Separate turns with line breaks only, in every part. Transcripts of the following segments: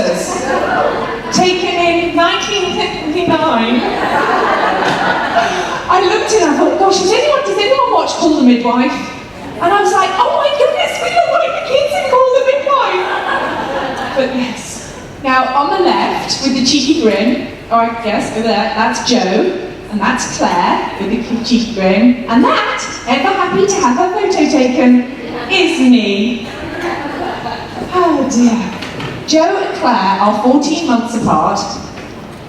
sisters, taken in 1959. I looked and I thought, gosh, does anyone watch Call the Midwife? And I was like, oh my goodness, we look like the kids in Call the Midwife. But yes. Now, on the left, with the cheeky grin, or yes, over there, that's Joe. And that's Claire, with the cheeky grin. And that, ever happy to have her photo taken, is me. Oh dear. Joe and Claire are 14 months apart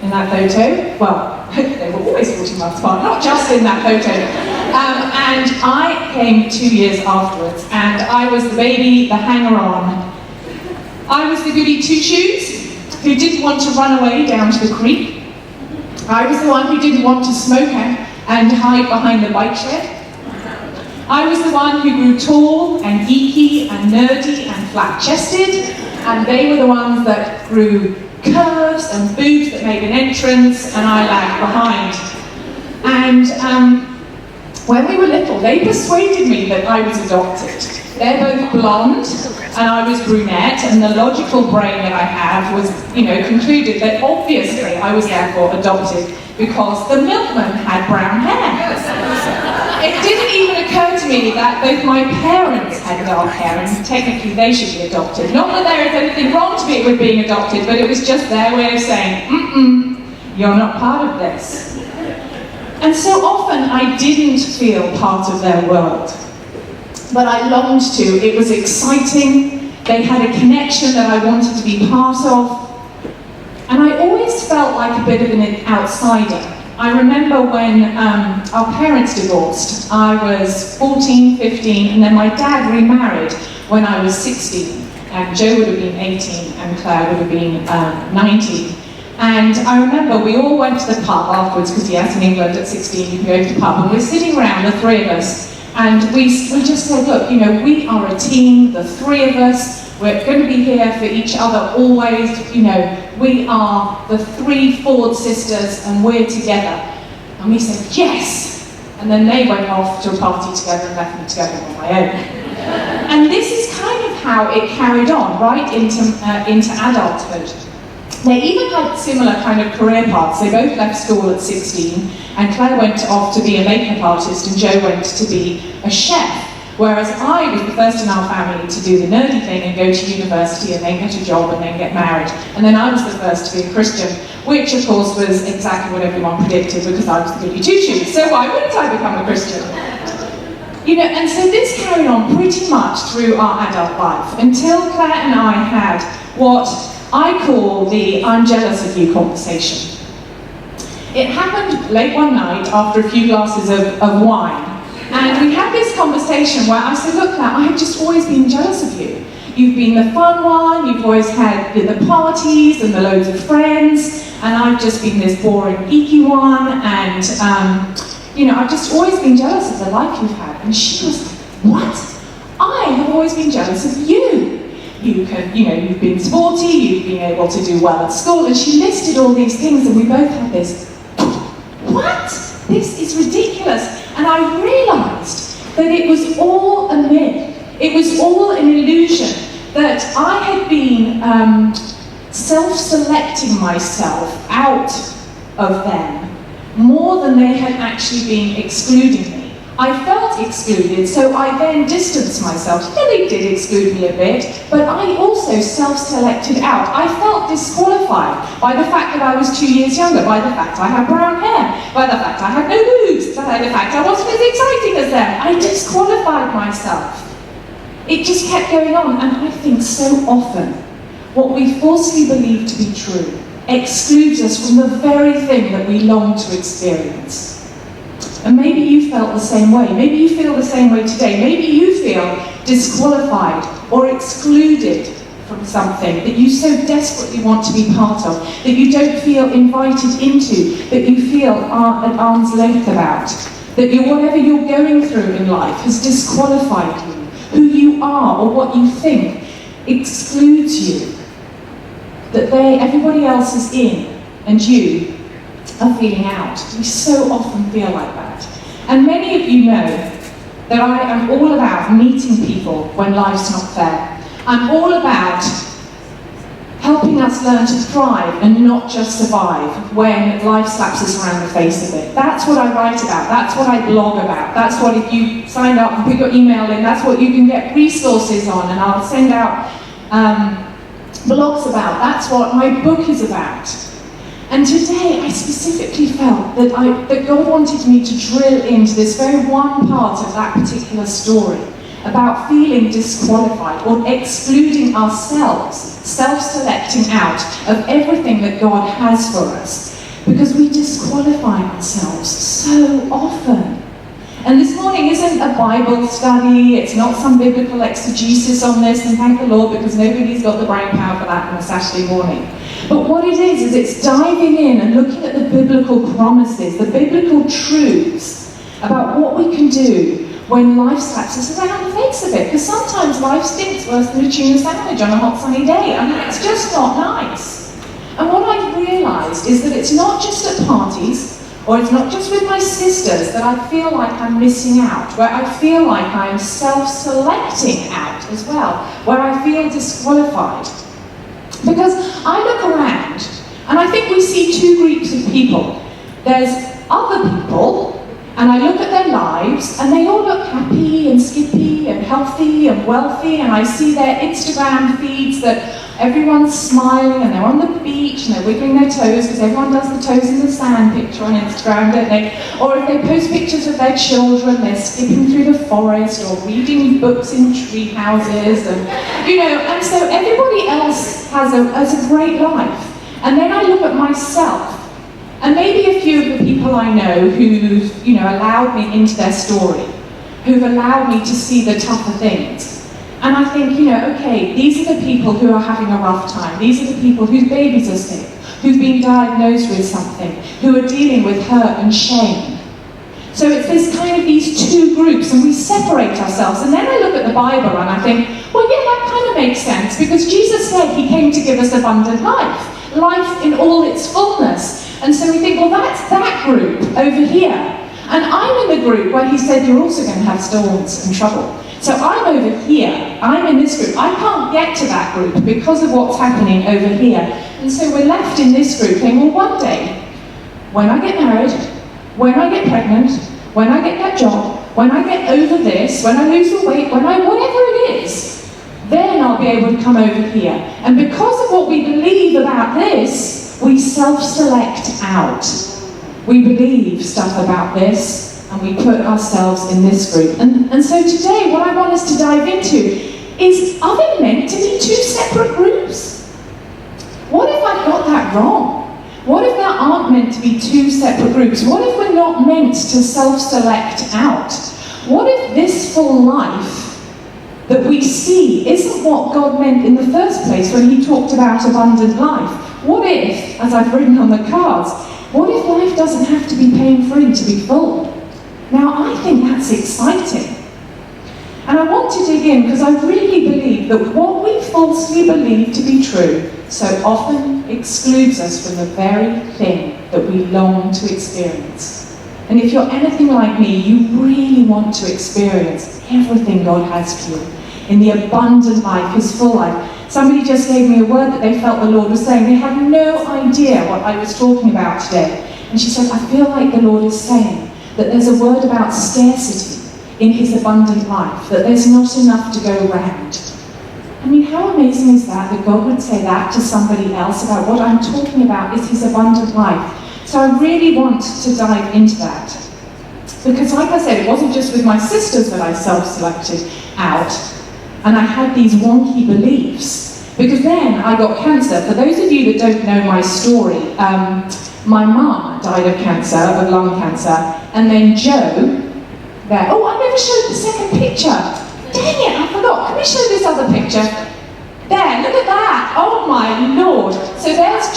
in that photo. Well, they were always 14 months apart, not just in that photo. And I came 2 years afterwards, and I was the baby, the hanger-on. I was the goody two-shoes who didn't want to run away down to the creek. I was the one who didn't want to smoke and hide behind the bike shed. I was the one who grew tall and geeky and nerdy and flat-chested, and they were the ones that grew curves and boobs that made an entrance, and I lagged behind. And when we were little, they persuaded me that I was adopted. They're both blonde, and I was brunette, and the logical brain that I have was, concluded that obviously I was therefore adopted because the milkman had brown hair. It didn't even occur to me that both my parents had dark hair, and technically they should be adopted. Not that there is anything wrong to me with being adopted, but it was just their way of saying, you're not part of this. And so often I didn't feel part of their world. But I longed to. It was exciting. They had a connection that I wanted to be part of. And I always felt like a bit of an outsider. I remember when our parents divorced. I was 14, 15, and then my dad remarried when I was 16. And Joe would have been 18, and Claire would have been 19. And I remember we all went to the pub afterwards, because yes, in England at 16 you can go to the pub, and we're sitting around, the three of us, and we just said, look, we are a team, the three of us, we're going to be here for each other always, we are the three Ford sisters and we're together. And we said, yes! And then they went off to a party together and left me together on my own. And this is kind of how it carried on, right, into adulthood. They even had similar kind of career paths. They both left school at 16, and Claire went off to be a makeup artist, and Joe went to be a chef. Whereas I was the first in our family to do the nerdy thing and go to university and then get a job and then get married. And then I was the first to be a Christian, which of course was exactly what everyone predicted because I was the goody two-shoes. So why wouldn't I become a Christian? And so this carried on pretty much through our adult life until Claire and I had what I call the I'm jealous of you conversation. It happened late one night after a few glasses of wine. And we had this conversation where I said, look, Claire, I have just always been jealous of you. You've been the fun one, you've always had the parties and the loads of friends, and I've just been this boring, geeky one, and I've just always been jealous of the life you've had. And she was like, what? I have always been jealous of you. You've been sporty, you've been able to do well at school, and she listed all these things, and we both had this, what? This is ridiculous. And I realised that it was all a myth. It was all an illusion, that I had been self-selecting myself out of them more than they had actually been excluding me. I felt excluded, so I then distanced myself. Yeah, they did exclude me a bit, but I also self-selected out. I felt disqualified by the fact that I was 2 years younger, by the fact I had brown hair, by the fact I had no boobs, by the fact I wasn't as exciting as them. I disqualified myself. It just kept going on, and I think so often what we falsely believe to be true excludes us from the very thing that we long to experience. And maybe you felt the same way. Maybe you feel the same way today. Maybe you feel disqualified or excluded from something that you so desperately want to be part of, that you don't feel invited into, that you feel at arm's length about, that whatever you're going through in life has disqualified you. Who you are or what you think excludes you. That everybody else is in and you are feeling out. We so often feel like that. And many of you know that I am all about meeting people when life's not fair. I'm all about helping helping us learn to thrive and not just survive when life slaps us around the face of it. That's what I write about, that's what I blog about, that's what, if you sign up and put your email in, that's what you can get resources on, and I'll send out blogs about. That's what my book is about. And today I specifically felt that God wanted me to drill into this very one part of that particular story about feeling disqualified or excluding ourselves, self-selecting out of everything that God has for us, because we disqualify ourselves so often. And this morning isn't a Bible study, it's not some biblical exegesis on this, and thank the Lord, because nobody's got the brain power for that on a Saturday morning. But what it is it's diving in and looking at the biblical promises, the biblical truths about what we can do when life slaps us around the face of it. Because sometimes life stinks worse than a tuna sandwich on a hot sunny day. I mean, it's just not nice. And what I've realised is that it's not just at parties, or it's not just with my sisters, that I feel like I'm missing out, where I feel like I'm self-selecting out as well, where I feel disqualified. Because I look around, and I think we see two groups of people. There's other people, and I look at their lives, and they all look happy and skippy and healthy and wealthy, and I see their Instagram feeds that everyone's smiling and they're on the beach and they're wiggling their toes, because everyone does the toes in the sand picture on Instagram, don't they? Or if they post pictures of their children, they're skipping through the forest or reading books in tree houses, and and so everybody else has a great life. And then I look at myself, and maybe a few of the people I know who've allowed me into their story, who've allowed me to see the tougher things. And I think, okay, these are the people who are having a rough time. These are the people whose babies are sick, who've been diagnosed with something, who are dealing with hurt and shame. So it's this kind of these two groups, and we separate ourselves. And then I look at the Bible and I think, well, yeah, that kind of makes sense, because Jesus said he came to give us abundant life, life in all its fullness. And so we think, well, that's that group over here. And I'm in the group where he said you're also going to have storms and trouble. So I'm over here, I'm in this group. I can't get to that group because of what's happening over here. And so we're left in this group saying, well, one day, when I get married, when I get pregnant, when I get that job, when I get over this, when I lose the weight, whatever it is, then I'll be able to come over here. And because of what we believe about this, we self-select out. We believe stuff about this, and we put ourselves in this group. And so today, what I want us to dive into is, are they meant to be two separate groups? What if I got that wrong? What if there aren't meant to be two separate groups? What if we're not meant to self-select out? What if this full life that we see isn't what God meant in the first place when he talked about abundant life? What if, as I've written on the cards, what if life doesn't have to be pain-free to be full? Now, I think that's exciting. And I want to dig in because I really believe that what we falsely believe to be true so often excludes us from the very thing that we long to experience. And if you're anything like me, you really want to experience everything God has for you in the abundant life, his full life. Somebody just gave me a word that they felt the Lord was saying. They had no idea what I was talking about today. And she said, I feel like the Lord is saying that there's a word about scarcity in his abundant life, that there's not enough to go round. I mean, how amazing is that God would say that to somebody else about what I'm talking about is his abundant life. So I really want to dive into that. Because like I said, it wasn't just with my sisters that I self-selected out, and I had these wonky beliefs. Because then I got cancer. For those of you that don't know my story, my mum died of cancer, of lung cancer, and then Joe, there, oh, I never showed the second picture. Dang it, I forgot. Can we show this other picture? There, look at that. Oh my Lord. So there's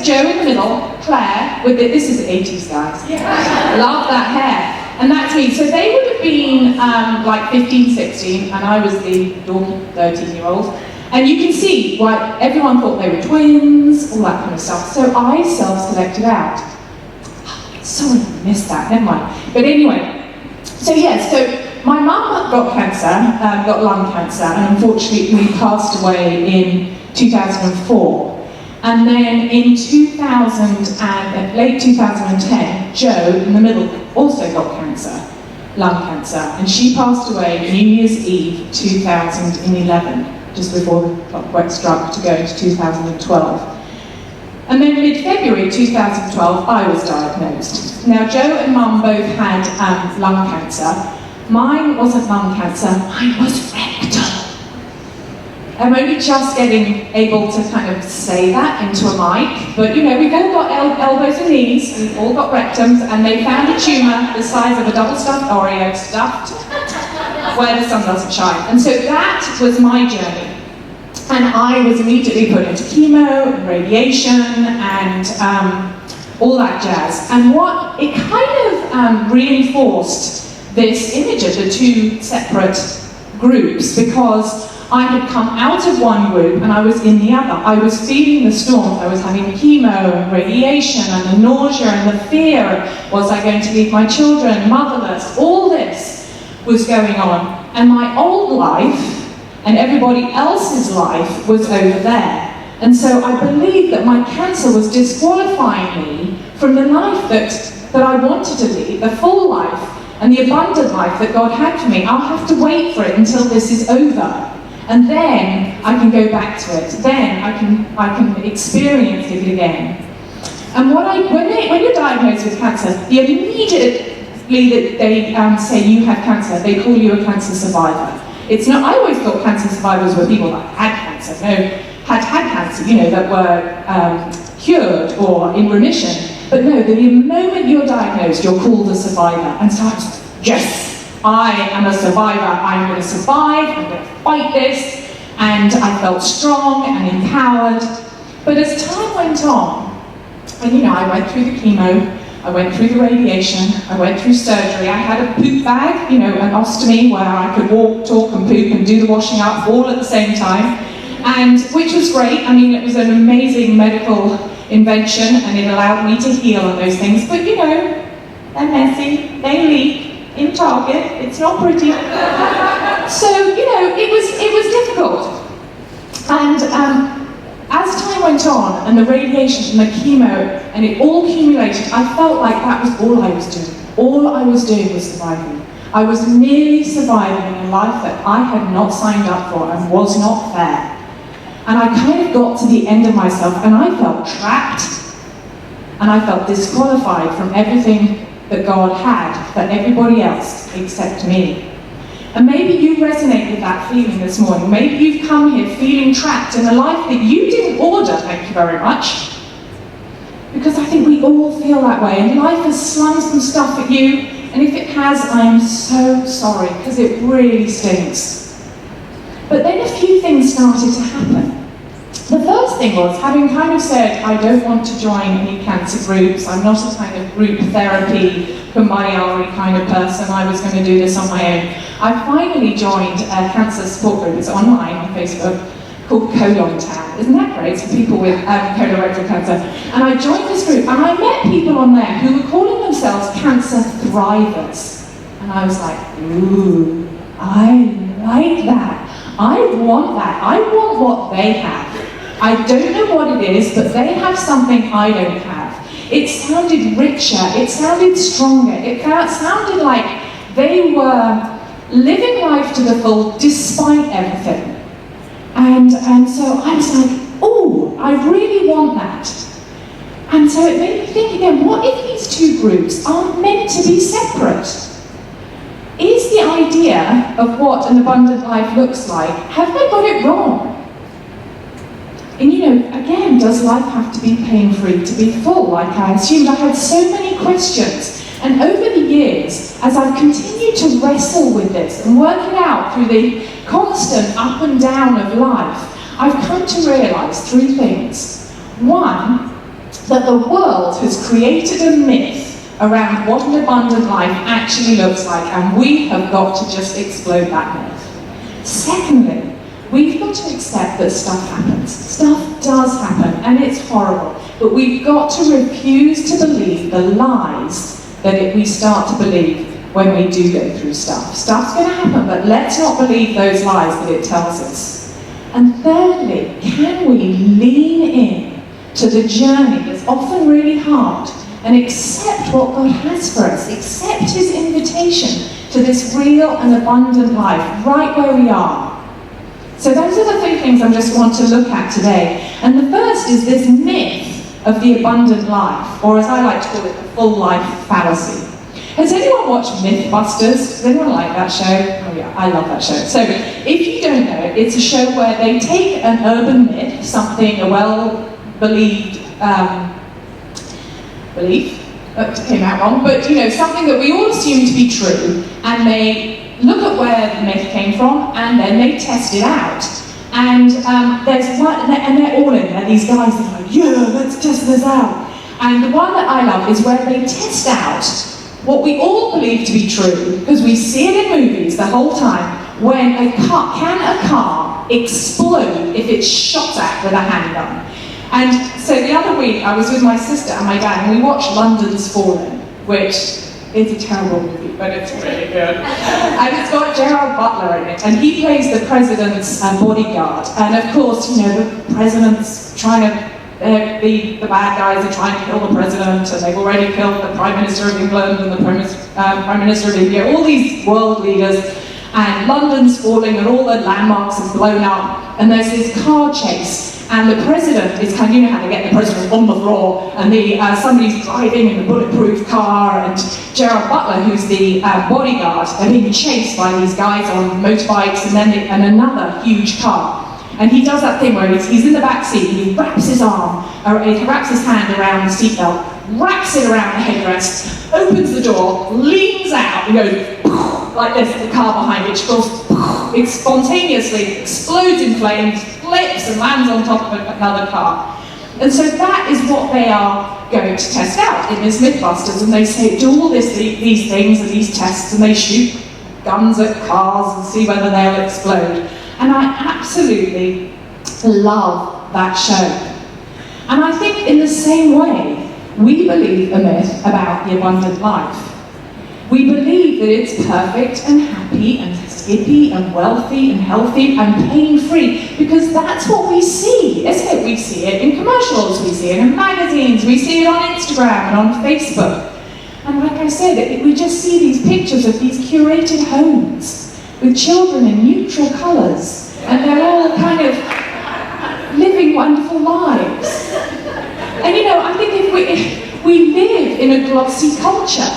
Joe in the middle, Claire, with this is the 80s, guys. Yeah. Love that hair. And that's me. So they would have been like 15, 16, and I was the dorky 13-year-old. And you can see why everyone thought they were twins, all that kind of stuff. So I self-selected out. Sorry, I missed that, never mind. But anyway, so my mum got cancer, got lung cancer, and unfortunately passed away in 2004. And then in late 2010, Jo, in the middle, also got cancer, lung cancer, and she passed away New Year's Eve 2011, just before the clock struck to go into 2012. And then mid-February 2012, I was diagnosed. Now, Jo and Mum both had lung cancer. Mine wasn't lung cancer, mine was rectal. I'm only just getting able to kind of say that into a mic, but you know, we've all got elbows and knees, we've all got rectums, and they found a tumour the size of a double stuffed Oreo stuffed where the sun doesn't shine. And so that was my journey. And I was immediately put into chemo and radiation and all that jazz. And what it kind of reinforced this image of the two separate groups, because I had come out of one group and I was in the other. I was feeling the storms. I was having chemo and radiation and the nausea and the fear. Was I going to leave my children motherless? All this was going on. And my old life and everybody else's life was over there. And so I believed that my cancer was disqualifying me from the life that I wanted to lead, the full life and the abundant life that God had for me. I'll have to wait for it until this is over. And then I can go back to it. Then I can experience it again. And when you're diagnosed with cancer, immediately that they say you have cancer, they call you a cancer survivor. It's not. I always thought cancer survivors were people that had cancer, had cancer, you know, that were cured or in remission. But no, the moment you're diagnosed, you're called a survivor. And so I was like, yes, I am a survivor. I'm going to survive. I'm going to fight this. And I felt strong and empowered. But as time went on, and you know, I went through the chemo, I went through the radiation, I went through surgery. I had a poop bag, you know, an ostomy where I could walk, talk, and poop and do the washing up all at the same time, and which was great. I mean, it was an amazing medical invention, and it allowed me to heal on those things. But you know, they're messy, they leak. In Target, it's not pretty. So, you know, it was difficult. And as time went on, and the radiation and the chemo, and it all accumulated, I felt like that was all I was doing. All I was doing was surviving. I was merely surviving in a life that I had not signed up for and was not fair. And I kind of got to the end of myself, and I felt trapped, and I felt disqualified from everything that God had for everybody else except me. And maybe you resonate with that feeling this morning. Maybe you've come here feeling trapped in a life that you didn't order, thank you very much. Because I think we all feel that way, and life has slung some stuff at you, and if it has, I am so sorry, because it really stinks. But then a few things started to happen. The first thing was, having kind of said, I don't want to join any cancer groups, I'm not a kind of group therapy, kumbaya kind of person, I was going to do this on my own. I finally joined a cancer support group, it's online on Facebook, called Colon Town. Isn't that great? So people with colorectal cancer. And I joined this group, and I met people on there who were calling themselves cancer thrivers. And I was like, ooh, I like that. I want that. I want what they have. I don't know what it is, but they have something I don't have. It sounded richer, it sounded stronger, it sounded like they were living life to the full despite everything. And so I was like, oh, I really want that. And so it made me think again, what if these two groups aren't meant to be separate? Is the idea of what an abundant life looks like, have they got it wrong? And you know, again, does life have to be pain-free to be full, like I assumed? I had so many questions. And over the years, as I've continued to wrestle with this and work it out through the constant up and down of life, I've come to realise three things. One, that the world has created a myth around what an abundant life actually looks like, and we have got to just explode that myth. Secondly, we've got to accept that stuff happens. Stuff does happen, and it's horrible. But we've got to refuse to believe the lies that we start to believe when we do go through stuff. Stuff's going to happen, but let's not believe those lies that it tells us. And thirdly, can we lean in to the journey that's often really hard and accept what God has for us, accept His invitation to this real and abundant life right where we are. So those are the three things I just want to look at today. And the first is this myth of the abundant life, or as I like to call it, the full life fallacy. Has anyone watched Mythbusters? Does anyone like that show? Oh yeah, I love that show. So if you don't know it, it's a show where they take an urban myth, something, a well-believed belief, that came out wrong, but you know, something that we all assume to be true, and they look at where the myth came from, and then they test it out. And there's one, and they're all in there, these guys are like, yeah, let's test this out. And the one that I love is where they test out what we all believe to be true, because we see it in movies the whole time, when can a car explode if it's shot at with a handgun? And so the other week I was with my sister and my dad, and we watched London's Fallen, which is a terrible movie, but it's really good. And it's got Gerard Butler in it, and he plays the president's bodyguard. And of course, you know, the president's trying to the bad guys are trying to kill the president, and they've already killed the Prime Minister of England and the Prime Minister of India, all these world leaders, and London's falling and all the landmarks are blown up, and there's this car chase, and the president is kind of, you know how they get the president on the floor, and somebody's driving in the bulletproof car, and Gerard Butler, who's the bodyguard, they're being chased by these guys on motorbikes, and another huge car. And he does that thing where he's in the back seat, and he wraps his hand around the seatbelt, wraps it around the headrest, opens the door, leans out, and goes like this, the car behind it goes, it spontaneously explodes in flames, flips and lands on top of another car. And so that is what they are going to test out in this Mythbusters, and they say, do all these things and these tests, and they shoot guns at cars and see whether they'll explode. And I absolutely love that show. And I think in the same way, we believe a myth about the abundant life. We believe that it's perfect and happy and skippy and wealthy and healthy and pain-free, because that's what we see, isn't it? We see it in commercials, we see it in magazines, we see it on Instagram and on Facebook. And like I said, we just see these pictures of these curated homes with children in neutral colours, and they're all kind of living wonderful lives. And you know, I think if we live in a glossy culture,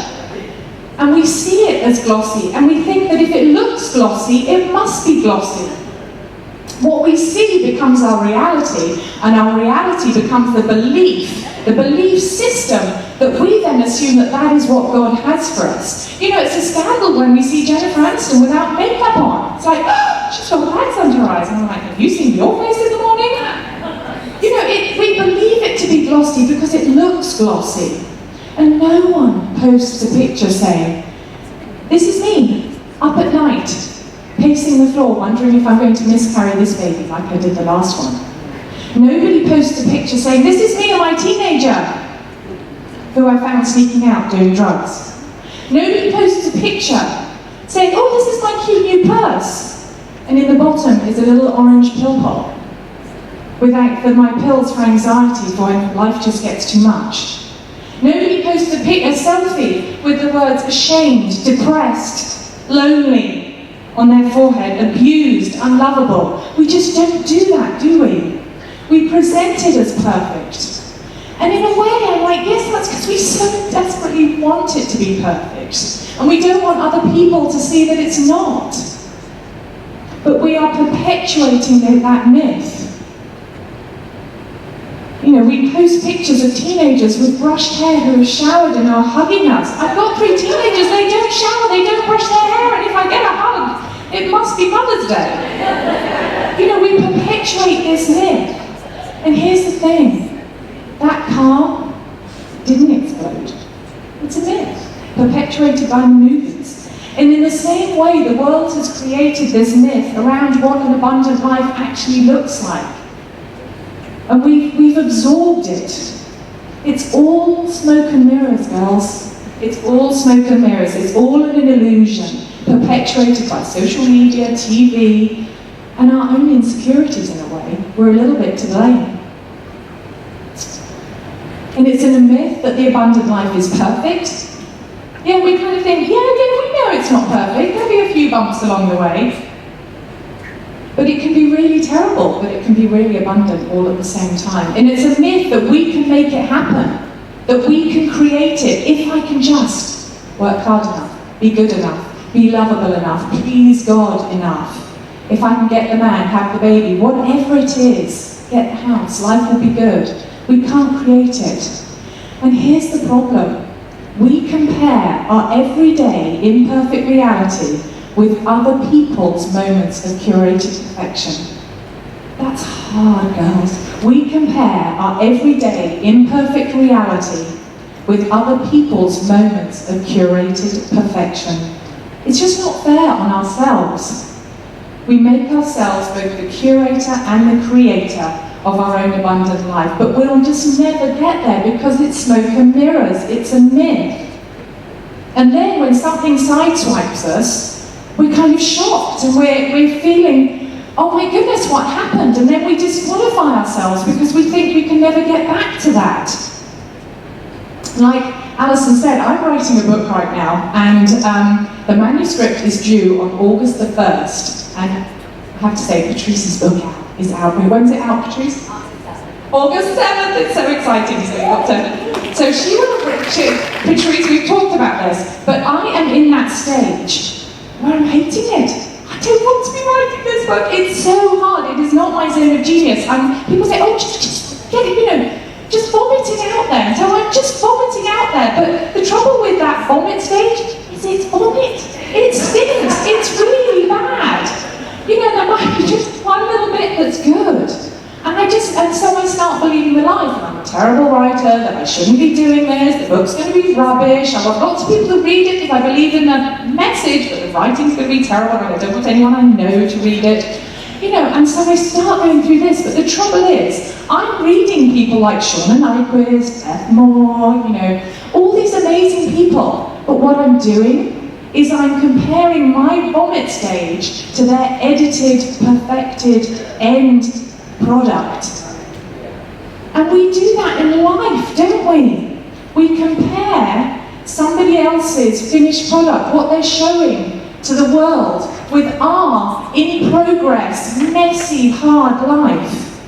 and we see it as glossy, and we think that if it looks glossy, it must be glossy. What we see becomes our reality, and our reality becomes the belief system that we then assume that is what God has for us. You know, it's a scandal when we see Jennifer Aniston without makeup on. It's like, oh, she's got bags under her eyes. And I'm like, have you seen your face in the morning? You know, we believe it to be glossy because it looks glossy. And no one posts a picture saying, this is me, up at night, pacing the floor, wondering if I'm going to miscarry this baby like I did the last one. Nobody posts a picture saying, this is me and my teenager, who I found sneaking out doing drugs. Nobody posts a picture saying, oh, this is my cute new purse, and in the bottom is a little orange pill pot for my pills for anxiety for when life just gets too much. Nobody posts a selfie with the words ashamed, depressed, lonely on their forehead, abused, unlovable. We just don't do that, do we? We present it as perfect. And in a way, I'm like, yes, that's because we so desperately want it to be perfect. And we don't want other people to see that it's not. But we are perpetuating that myth. You know, we post pictures of teenagers with brushed hair who have showered and are hugging us. I've got 3 teenagers, they don't shower, they don't brush their hair, and if I get a hug, it must be Mother's Day. You know, we perpetuate this myth. And here's the thing, that car didn't explode. It's a myth, perpetuated by movies. And in the same way, the world has created this myth around what an abundant life actually looks like. And we've absorbed it. It's all smoke and mirrors, girls. It's all smoke and mirrors. It's all an illusion, perpetuated by social media, TV, and our own insecurities in a way. We're a little bit to blame. And it's a myth that the abundant life is perfect. Yeah, we kind of think, yeah, we know it's not perfect. There'll be a few bumps along the way. But it can be really terrible, but it can be really abundant all at the same time. And it's a myth that we can make it happen, that we can create it if I can just work hard enough, be good enough, be lovable enough, please God enough. If I can get the man, have the baby, whatever it is, get the house, life will be good. We can't create it. And here's the problem. We compare our everyday imperfect reality with other people's moments of curated perfection. That's hard, girls. We compare our everyday imperfect reality with other people's moments of curated perfection. It's just not fair on ourselves. We make ourselves both the curator and the creator of our own abundant life, but we'll just never get there because it's smoke and mirrors. It's a myth. And then when something sideswipes us, we're kind of shocked and we're feeling, oh my goodness, what happened? And then we disqualify ourselves because we think we can never get back to that. Like Alison said, I'm writing a book right now, and the manuscript is due on August the 1st. And I have to say, Patrice's book is out. When's it out, Patrice? August 7th. It's so exciting. So Patrice, we've talked about this, but I am in that stage where I'm hating it. I don't want to be writing this book. It's so hard. It is not my zone of genius. People say, oh, just get it, just vomit it out there. So I'm just vomiting out there. But the trouble with that vomit stage is it's vomit. It stinks. It's really bad. There might be just one little bit that's good. And so I start believing the lie that I'm a terrible writer, that I shouldn't be doing this, the book's going to be rubbish, I want lots of people to read it because I believe in the message, but the writing's going to be terrible, and I don't want anyone I know to read it. And so I start going through this, but the trouble is, I'm reading people like Shauna Nyquist, Beth Moore, all these amazing people, but what I'm doing is I'm comparing my vomit stage to their edited, perfected end product. And we do that in life, don't we? We compare somebody else's finished product, what they're showing to the world, with our in-progress, messy, hard life.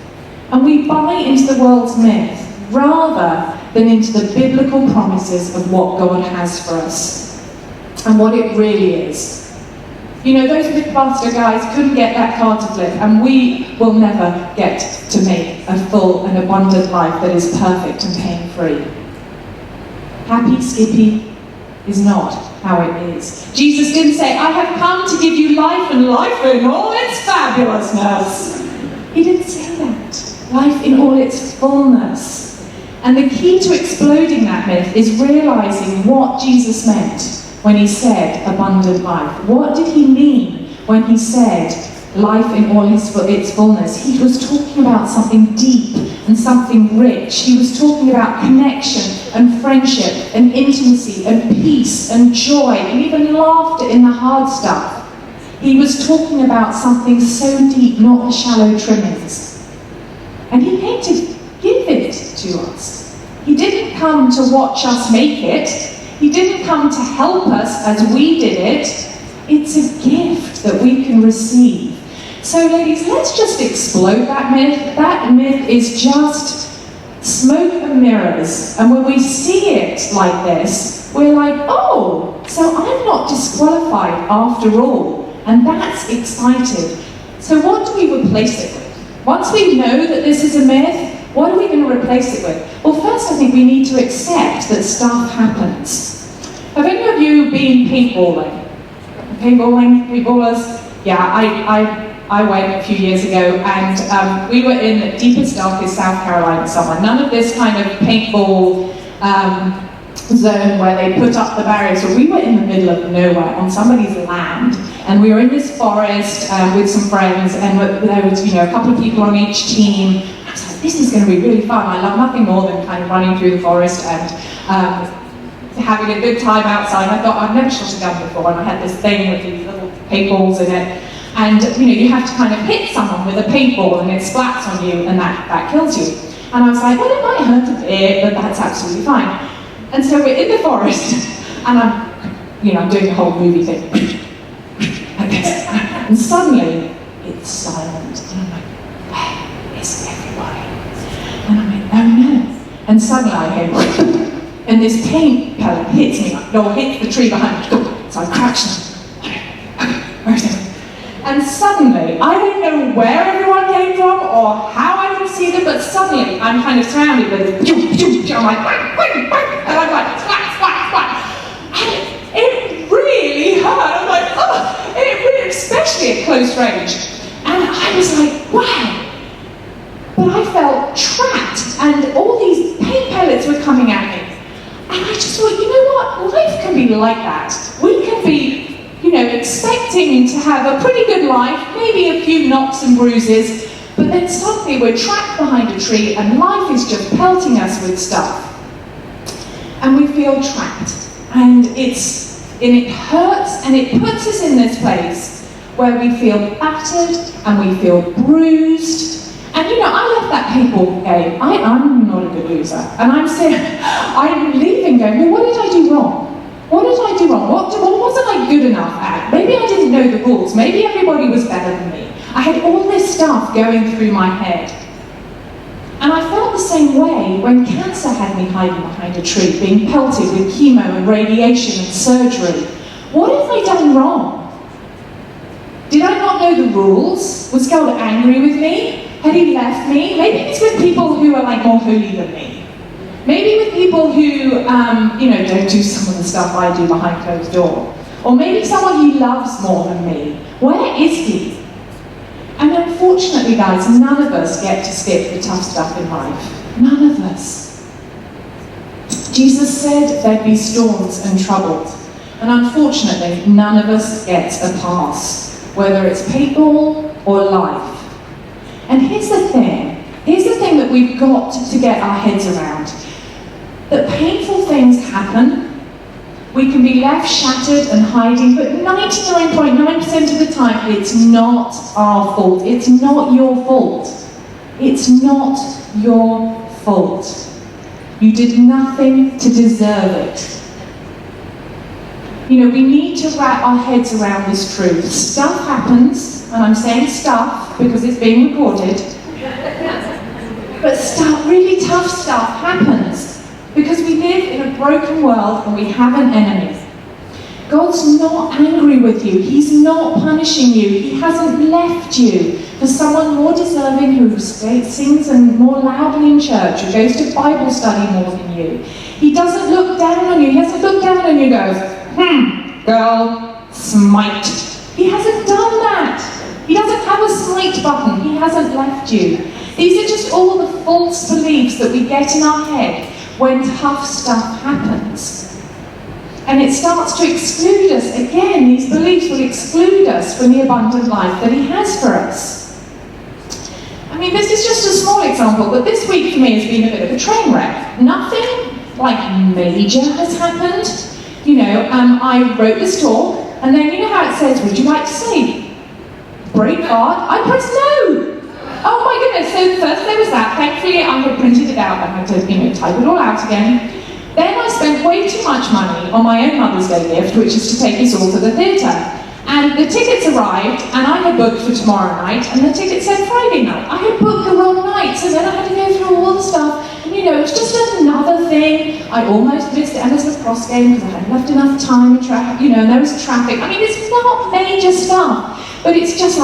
And we buy into the world's myth rather than into the biblical promises of what God has for us and what it really is. Those Mythbuster guys couldn't get that card to flip, and we will never get to make a full and abundant life that is perfect and pain-free. Happy, skippy is not how it is. Jesus didn't say, I have come to give you life and life in all its fabulousness. He didn't say that. Life in all its fullness. And the key to exploding that myth is realizing what Jesus meant when he said abundant life. What did he mean when he said life in all its fullness? He was talking about something deep and something rich. He was talking about connection and friendship and intimacy and peace and joy and even laughter in the hard stuff. He was talking about something so deep, not the shallow trimmings. And he came to give it to us. He didn't come to watch us make it. He didn't come to help us as we did it. It's a gift that we can receive. So ladies, let's just explode that myth. That myth is just smoke and mirrors. And when we see it like this, we're like, oh, so I'm not disqualified after all. And that's exciting. So what do we replace it with? Once we know that this is a myth, what are we going to replace it with? Well, first I think we need to accept that stuff happens. Have any of you been paintballing? Paintballers? Yeah, I went a few years ago, and we were in the deepest, darkest South Carolina somewhere. None of this kind of paintball zone where they put up the barriers. So we were in the middle of nowhere on somebody's land, and we were in this forest with some friends, and there was a couple of people on each team. I was like, this is going to be really fun. I love nothing more than kind of running through the forest and having a good time outside. I thought, I've never shot a gun before, and I had this thing with these little paintballs in it. And you have to kind of hit someone with a paintball, and it splats on you, and that kills you. And I was like, well, it might hurt a bit, but that's absolutely fine. And so we're in the forest, and I'm doing the whole movie thing. Like this. And suddenly, it's silent. And I'm like, where is everybody? And I'm like, oh no. And suddenly I hear, and this paint pellet hits me, or hits the tree behind me. So I crouch and where is it? And suddenly, I don't know where everyone came from or how I could see them, but suddenly I'm kind of surrounded with it. I'm like, and I'm like, splat, splat, splat. And it really hurt. I'm like, oh, it really, especially at close range. And I was like, wow. But I felt trapped, and all these paint pellets were coming at me. And I just thought, you know what? Life can be like that. We can be, expecting to have a pretty good life, maybe a few knocks and bruises, but then suddenly we're trapped behind a tree and life is just pelting us with stuff. And we feel trapped. And it hurts, and it puts us in this place where we feel battered and we feel bruised. And I left that paintball game. I'm not a good loser. And I'm leaving going, well, what did I do wrong? What did I do wrong? What wasn't I good enough at? Maybe I didn't know the rules. Maybe everybody was better than me. I had all this stuff going through my head. And I felt the same way when cancer had me hiding behind a tree, being pelted with chemo and radiation and surgery. What have I done wrong? Did I not know the rules? Was God angry with me? Had he left me? Maybe it's with people who are more holy than me. Maybe with people who, don't do some of the stuff I do behind closed door. Or maybe someone he loves more than me. Where is he? And unfortunately, guys, none of us get to skip the tough stuff in life. None of us. Jesus said there'd be storms and troubles. And unfortunately, none of us gets a pass, whether it's paintball or life. And here's the thing that we've got to get our heads around. That painful things happen, we can be left shattered and hiding, but 99.9% of the time, it's not our fault. It's not your fault. It's not your fault. You did nothing to deserve it. We need to wrap our heads around this truth. Stuff happens, and I'm saying stuff because it's being recorded, but really tough stuff happens. Because we live in a broken world and we have an enemy. God's not angry with you. He's not punishing you. He hasn't left you for someone more deserving who sings and more loudly in church, who goes to Bible study more than you. He doesn't look down on you. He hasn't looked down on you and goes, girl, smite. He hasn't done that. He doesn't have a smite button. He hasn't left you. These are just all the false beliefs that we get in our head when tough stuff happens. And it starts to exclude us. Again, these beliefs will exclude us from the abundant life that he has for us. This is just a small example, but this week for me has been a bit of a train wreck. Nothing major has happened. I wrote this talk, and then how it says, would you like to say? Break hard. I pressed no. Oh my goodness, so first there was that. Thankfully I had printed it out and had to type it all out again. Then I spent way too much money on my own Mother's Day gift, which is to take us all to the theatre. And the tickets arrived, and I had booked for tomorrow night, and the ticket said Friday night. I had booked the wrong night, so then I had to go through all the stuff. And it was just another thing. I almost missed Emma's lacrosse game because I hadn't left enough time and there was traffic. It's not major stuff, but it's just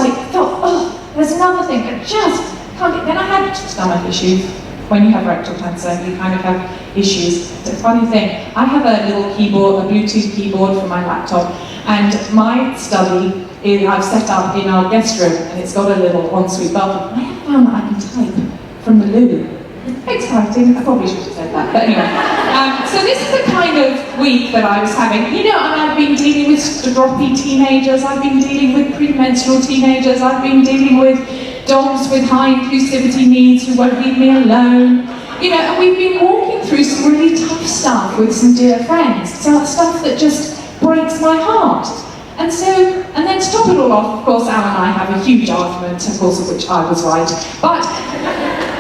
there's another thing, I just can't get. Then I had stomach issues. When you have rectal cancer, you kind of have issues. It's a funny thing. I have a little keyboard, a Bluetooth keyboard for my laptop, and my study I've set up in our guest room, and it's got a little ensuite button. I have found that I can type from the loo. Exciting. I probably should have said that, but anyway. So this is the kind of week that I was having. And I've been dealing with stroppy teenagers, I've been dealing with premenstrual teenagers, I've been dealing with dogs with high inclusivity needs who won't leave me alone. And we've been walking through some really tough stuff with some dear friends. Stuff that just breaks my heart. And then to top it all off, of course, Al and I have a huge argument, of course, of which I was right. But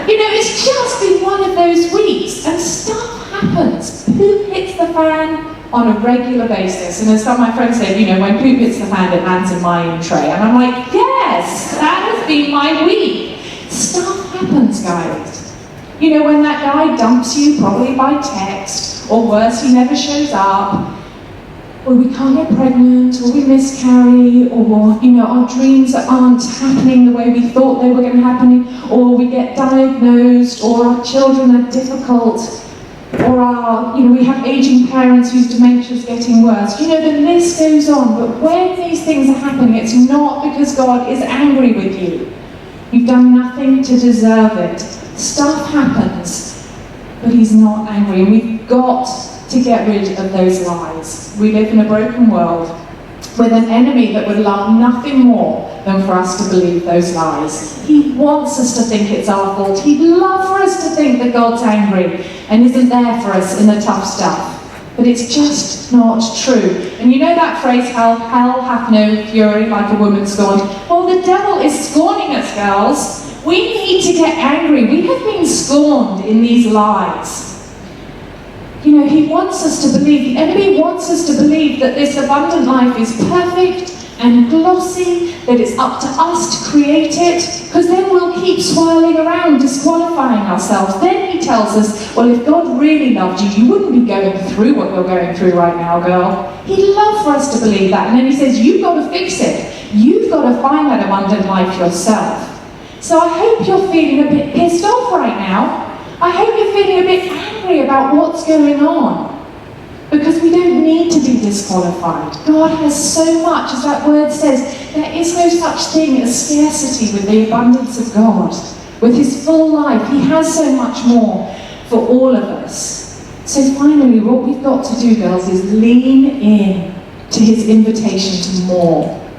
You know, it's just been one of those weeks, and stuff happens. Poop hits the fan on a regular basis. And as some of my friends said, you know, when poop hits the fan, it lands in my tray. And I'm like, yes, that has been my week. Stuff happens, guys. You know, when that guy dumps you, probably by text, or worse, he never shows up, or we can't get pregnant, or we miscarry, or, you know, our dreams aren't happening the way we thought they were going to happen, or we get diagnosed, or our children are difficult, or our, you know, we have aging parents whose dementia is getting worse. You know, the list goes on, but when these things are happening, it's not because God is angry with you. You've done nothing to deserve it. Stuff happens, but he's not angry, and we've got to get rid of those lies. We live in a broken world with an enemy that would love nothing more than for us to believe those lies. He wants us to think it's our fault. He'd love for us to think that God's angry and isn't there for us in the tough stuff. But it's just not true. And you know that phrase, hell hath no fury like a woman scorned? Well, the devil is scorning us, girls. We need to get angry. We have been scorned in these lies. You know, he wants us to believe, the enemy wants us to believe that this abundant life is perfect and glossy, that it's up to us to create it, because then we'll keep swirling around, disqualifying ourselves. Then he tells us, well, if God really loved you, you wouldn't be going through what you're going through right now, girl. He'd love for us to believe that. And then he says, you've got to fix it. You've got to find that abundant life yourself. So I hope you're feeling a bit pissed off right now. I hope you're feeling a bit angry about what's going on. Because we don't need to be disqualified. God has so much, as that word says, there is no such thing as scarcity with the abundance of God. With his full life, he has so much more for all of us. So finally, what we've got to do, girls, is lean in to his invitation to more.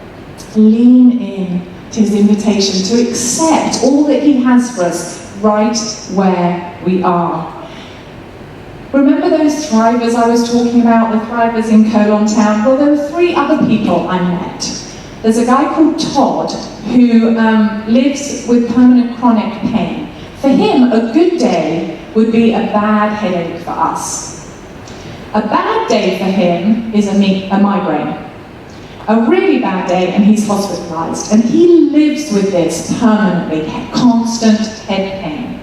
Lean in to his invitation to accept all that he has for us right where we are. Remember those thrivers I was talking about, the thrivers in Colon Town? Well, there were 3 other people I met. There's a guy called Todd who lives with permanent chronic pain. For him, a good day would be a bad headache for us. A bad day for him is a migraine. A really bad day and he's hospitalized. And he lives with this permanently, constant head pain.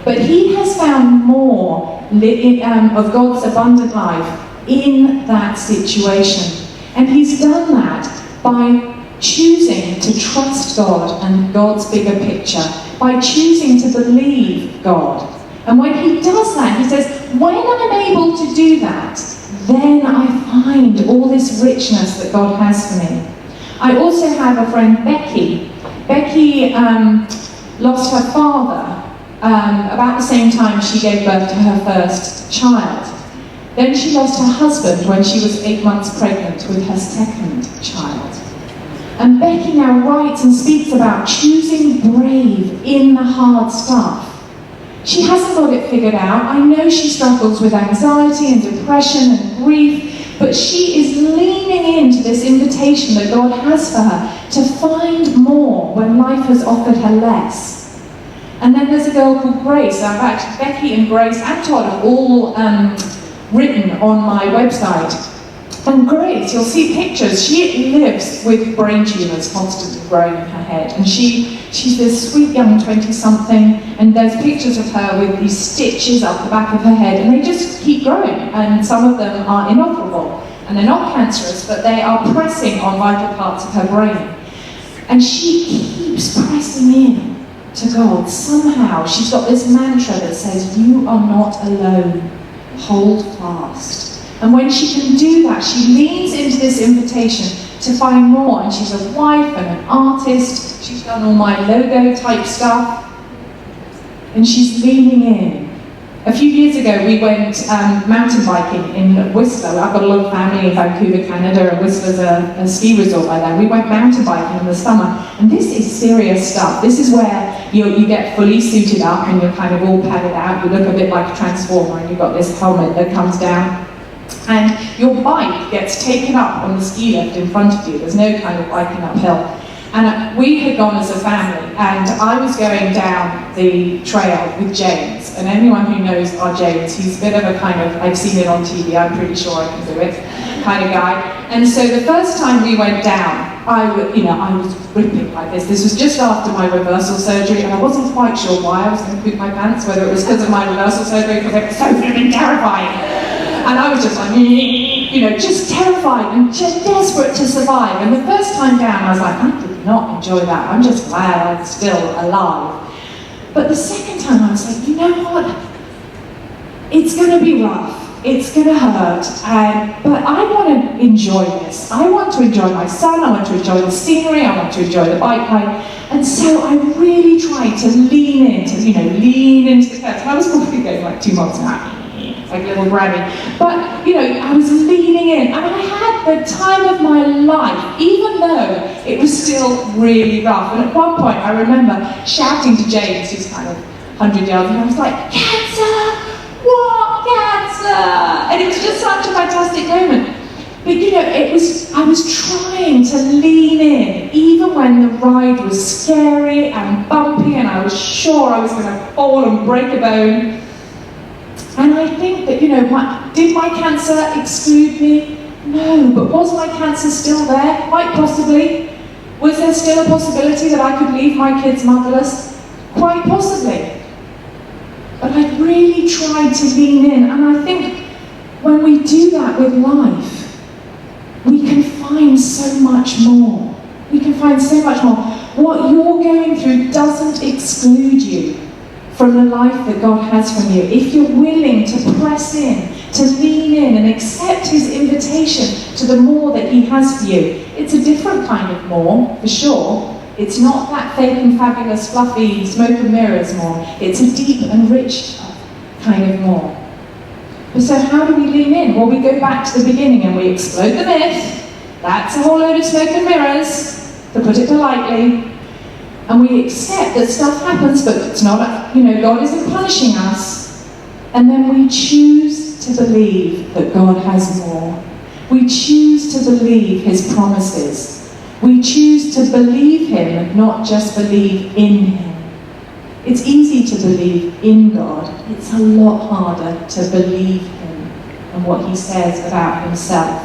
But he has found more of God's abundant life in that situation. And he's done that by choosing to trust God and God's bigger picture, by choosing to believe God. And when he does that, he says, when I'm able to do that, then I find all this richness that God has for me. I also have a friend, Becky. Becky lost her father about the same time she gave birth to her first child. Then she lost her husband when she was 8 months pregnant with her second child. And Becky now writes and speaks about choosing brave in the hard stuff. She hasn't got it figured out. I know she struggles with anxiety and depression and grief, but she is leaning into this invitation that God has for her to find more when life has offered her less. And then there's a girl called Grace. In fact, Becky and Grace and Todd are all written on my website. And Grace, you'll see pictures. She lives with brain tumours constantly growing in her head. And she's this sweet young 20-something, and there's pictures of her with these stitches up the back of her head, and they just keep growing. And some of them are inoperable. And they're not cancerous, but they are pressing on vital parts of her brain. And she keeps pressing in to God. Somehow, she's got this mantra that says, you are not alone. Hold fast. And when she can do that, she leans into this invitation to find more. And she's a wife and an artist. She's done all my logo type stuff. And she's leaning in. A few years ago, we went mountain biking in Whistler. I've got a lot of family in Vancouver, Canada, and Whistler's a ski resort by there. We went mountain biking in the summer. And this is serious stuff. This is where you get fully suited up and you're kind of all padded out. You look a bit like a transformer and you've got this helmet that comes down. And your bike gets taken up on the ski lift in front of you. There's no kind of biking uphill. And we had gone as a family, and I was going down the trail with James. And anyone who knows our James, he's a bit of a kind of, I've seen it on TV, I'm pretty sure I can do it, kind of guy. And so the first time we went down, I was ripping like this. This was just after my reversal surgery, and I wasn't quite sure why I was going to poop my pants, whether it was because of my reversal surgery, because it was so flipping terrifying. And I was just like, just terrified and just desperate to survive. And the first time down, I was like, I did not enjoy that. I'm just glad I'm still alive. But the second time, I was like, you know what? It's going to be rough. It's going to hurt, but I want to enjoy this. I want to enjoy my son, I want to enjoy the scenery, I want to enjoy the bike ride. And so I really tried to lean into the curves. I was probably going like 2 miles an hour, like a little granny. But, I was leaning in, and I had the time of my life, even though it was still really rough. And at one point, I remember shouting to James, who's kind of 100 yards, and I was like, "Cancer! What? Cancer!" And it was just such a fantastic moment. But I was trying to lean in, even when the ride was scary and bumpy and I was sure I was going to fall and break a bone. And I think that, did my cancer exclude me? No, but was my cancer still there? Quite possibly. Was there still a possibility that I could leave my kids motherless? Quite possibly. But I really tried to lean in, and I think when we do that with life, we can find so much more. We can find so much more. What you're going through doesn't exclude you from the life that God has for you. If you're willing to press in, to lean in and accept His invitation to the more that He has for you, it's a different kind of more, for sure. It's not that fake and fabulous, fluffy, smoke and mirrors more. It's a deep and rich kind of more. But so how do we lean in? Well, we go back to the beginning and we explode the myth. That's a whole load of smoke and mirrors, to put it politely. And we accept that stuff happens, but it's not, God isn't punishing us. And then we choose to believe that God has more. We choose to believe His promises. We choose to believe Him, not just believe in Him. It's easy to believe in God. It's a lot harder to believe Him and what He says about Himself.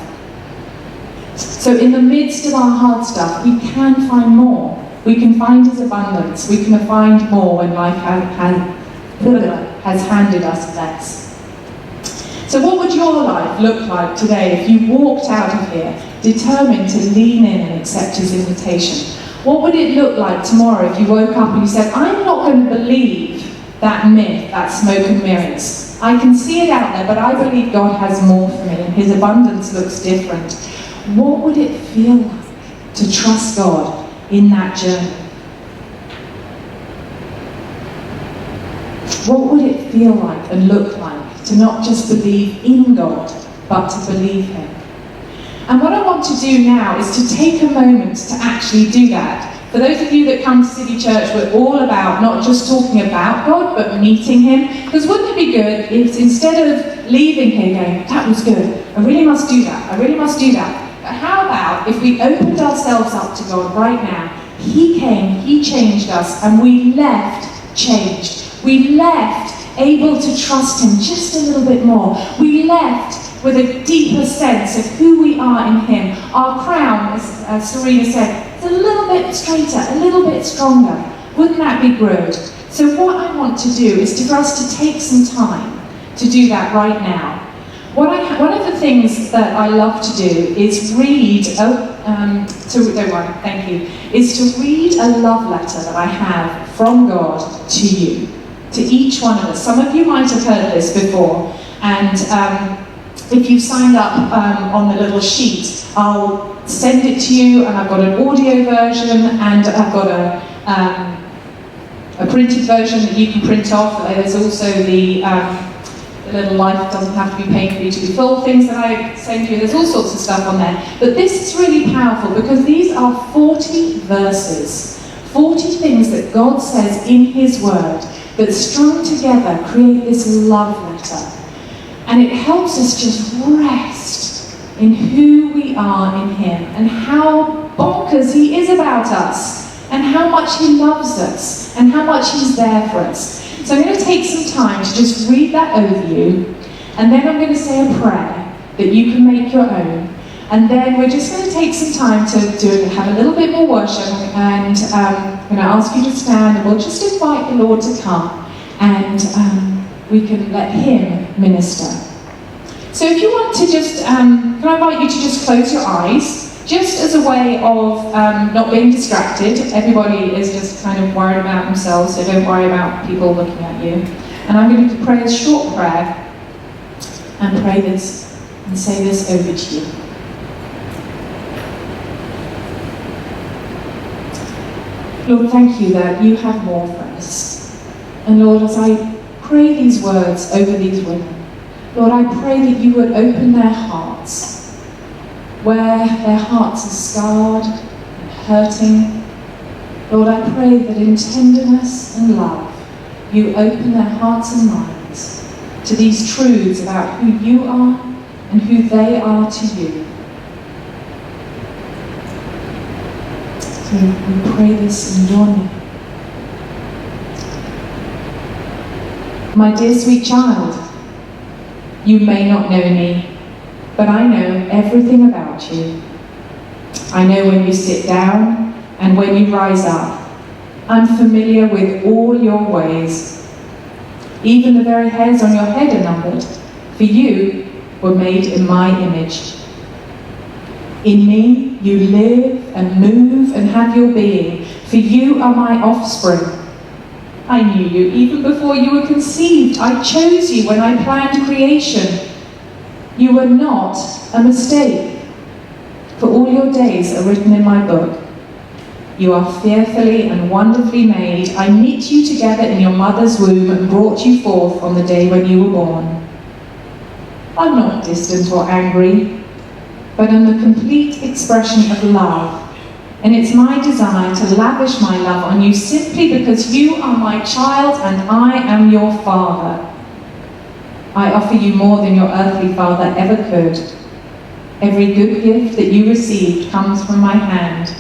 So in the midst of our hard stuff, we can find more. We can find His abundance. We can find more when life has handed us less. So what would your life look like today if you walked out of here determined to lean in and accept His invitation? What would it look like tomorrow if you woke up and you said, I'm not going to believe that myth, that smoke and mirrors. I can see it out there, but I believe God has more for me and His abundance looks different. What would it feel like to trust God in that journey? What would it feel like and look like to not just believe in God, but to believe Him? And what I want to do now is to take a moment to actually do that. For those of you that come to CityChurch, we're all about not just talking about God, but meeting Him. Because wouldn't it be good if instead of leaving here going, that was good, I really must do that, I really must do that. But how about if we opened ourselves up to God right now? He came, He changed us, and we left changed. We left able to trust Him just a little bit more. We left with a deeper sense of who we are in Him. Our crown, as Serena said, is a little bit straighter, a little bit stronger. Wouldn't that be good? So what I want to do is for us to take some time to do that right now. One of the things that I love to do is read, is to read a love letter that I have from God to you, to each one of us. Some of you might have heard this before, and if you've signed up on the little sheet, I'll send it to you, and I've got an audio version, and I've got a printed version that you can print off. There's also the little life doesn't have to be paid for you to be full things that I send you. There's all sorts of stuff on there. But this is really powerful because these are 40 verses, 40 things that God says in His Word that strung together create this love letter. And it helps us just rest in who we are in him and how bonkers he is about us and how much he loves us and how much he's there for us. So I'm going to take some time to just read that over you, and then I'm going to say a prayer that you can make your own. And then we're just going to take some time to have a little bit more worship, and I'm going to ask you to stand, and we'll just invite the Lord to come, and we can let him minister. So if you want to just, can I invite you to just close your eyes, just as a way of not being distracted. Everybody is just kind of worried about themselves, so don't worry about people looking at you. And I'm going to pray a short prayer and pray this and say this over to you. Lord, thank you that you have more for us. And Lord, as I pray these words over these women, Lord, I pray that you would open their hearts, where their hearts are scarred and hurting. Lord, I pray that in tenderness and love, you open their hearts and minds to these truths about who you are and who they are to you. So we pray this in your name. My dear sweet child, you may not know me, but I know everything about you. I know when you sit down and when you rise up. I'm familiar with all your ways. Even the very hairs on your head are numbered, for you were made in my image. In me you live and move and have your being, for you are my offspring. I knew you even before you were conceived. I chose you when I planned creation. You were not a mistake, for all your days are written in my book. You are fearfully and wonderfully made. I knit you together in your mother's womb and brought you forth on the day when you were born. I'm not distant or angry, but am the complete expression of love. And it's my desire to lavish my love on you simply because you are my child and I am your father. I offer you more than your earthly father ever could. Every good gift that you received comes from my hand,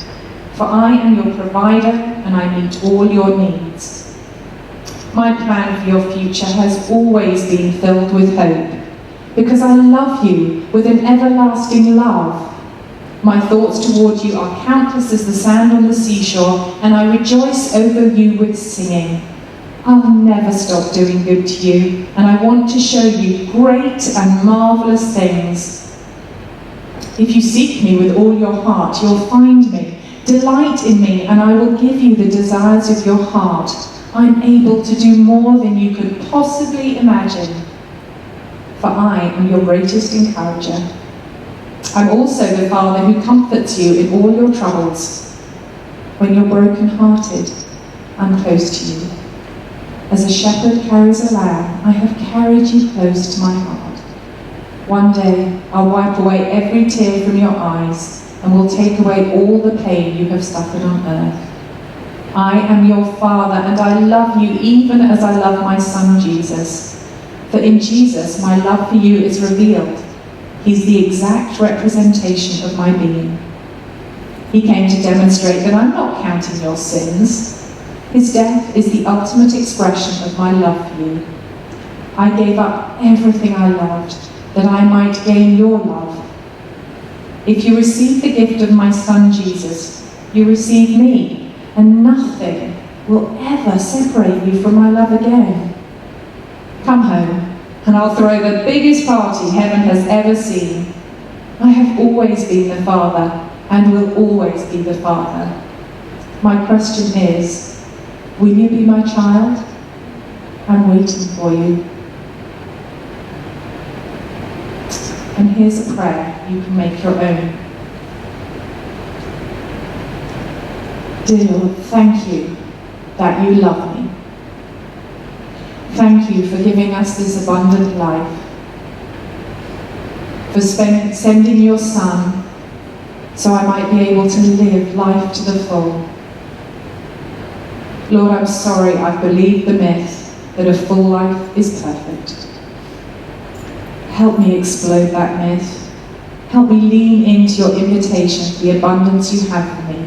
for I am your provider and I meet all your needs. My plan for your future has always been filled with hope, because I love you with an everlasting love. My thoughts toward you are countless as the sand on the seashore, and I rejoice over you with singing. I'll never stop doing good to you, and I want to show you great and marvelous things. If you seek me with all your heart, you'll find me. Delight in me, and I will give you the desires of your heart. I'm able to do more than you could possibly imagine, for I am your greatest encourager. I'm also the Father who comforts you in all your troubles. When you're broken-hearted, I'm close to you. As a shepherd carries a lamb, I have carried you close to my heart. One day, I'll wipe away every tear from your eyes and will take away all the pain you have suffered on earth. I am your Father, and I love you even as I love my Son, Jesus. For in Jesus, my love for you is revealed. He's the exact representation of my being. He came to demonstrate that I'm not counting your sins. His death is the ultimate expression of my love for you. I gave up everything I loved, that I might gain your love. If you receive the gift of my Son Jesus, you receive me, and nothing will ever separate you from my love again. Come home, and I'll throw the biggest party heaven has ever seen. I have always been the Father, and will always be the Father. My question is, will you be my child? I'm waiting for you. And here's a prayer you can make your own. Dear Lord, thank you that you love me. Thank you for giving us this abundant life, for sending your Son so I might be able to live life to the full. Lord, I'm sorry I've believed the myth that a full life is perfect. Help me explode that myth. Help me lean into your invitation for the abundance you have for me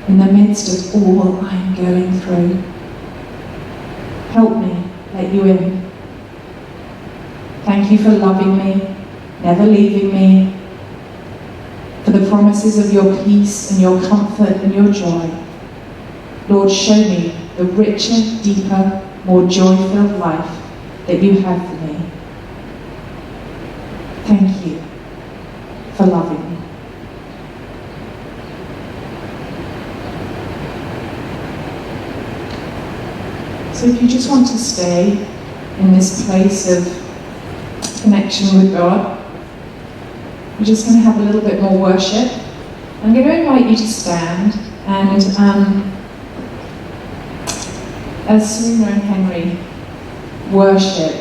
in the midst of all I'm going through. Help me let you in. Thank you for loving me, never leaving me, for the promises of your peace and your comfort and your joy. Lord, show me the richer, deeper, more joy-filled life that you have for me. Thank you for loving me. So if you just want to stay in this place of connection with God, we're just going to have a little bit more worship. I'm going to invite you to stand, and as Serena and Henry worship,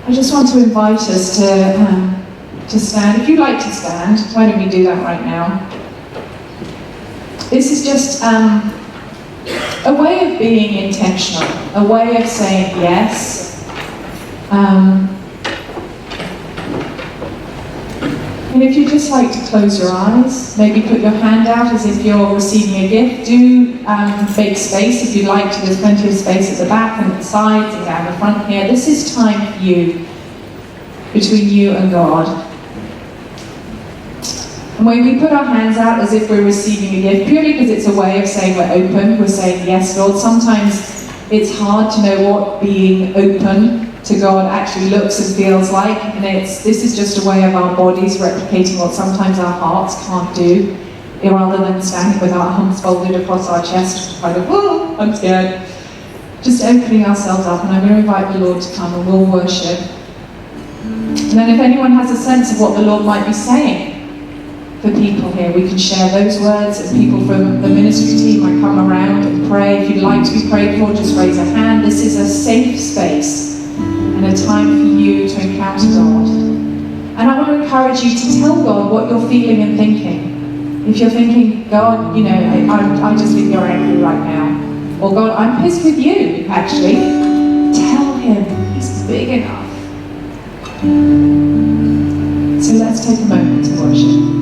I just want to invite us to stand. If you'd like to stand, why don't we do that right now? This is just a way of being intentional, a way of saying yes. And if you'd just like to close your eyes, maybe put your hand out as if you're receiving a gift. Do make space if you'd like to. There's plenty of space at the back and at the sides and down the front here. This is time for you, between you and God. And when we put our hands out as if we're receiving a gift, purely because it's a way of saying we're open, we're saying, yes, Lord. Sometimes it's hard to know what being open to God actually looks and feels like, and this is just a way of our bodies replicating what sometimes our hearts can't do, rather than standing with our arms folded across our chest, kind of, oh, I'm scared. Just opening ourselves up, and I'm going to invite the Lord to come and we'll worship. And then if anyone has a sense of what the Lord might be saying for people here, we can share those words, and people from the ministry team might come around and pray. If you'd like to be prayed for, just raise a hand. This is a safe space and a time for you to encounter God. And I want to encourage you to tell God what you're feeling and thinking. If you're thinking, God, I just think you're angry right now. Or God, I'm pissed with you, actually. Tell him he's big enough. So let's take a moment to worship.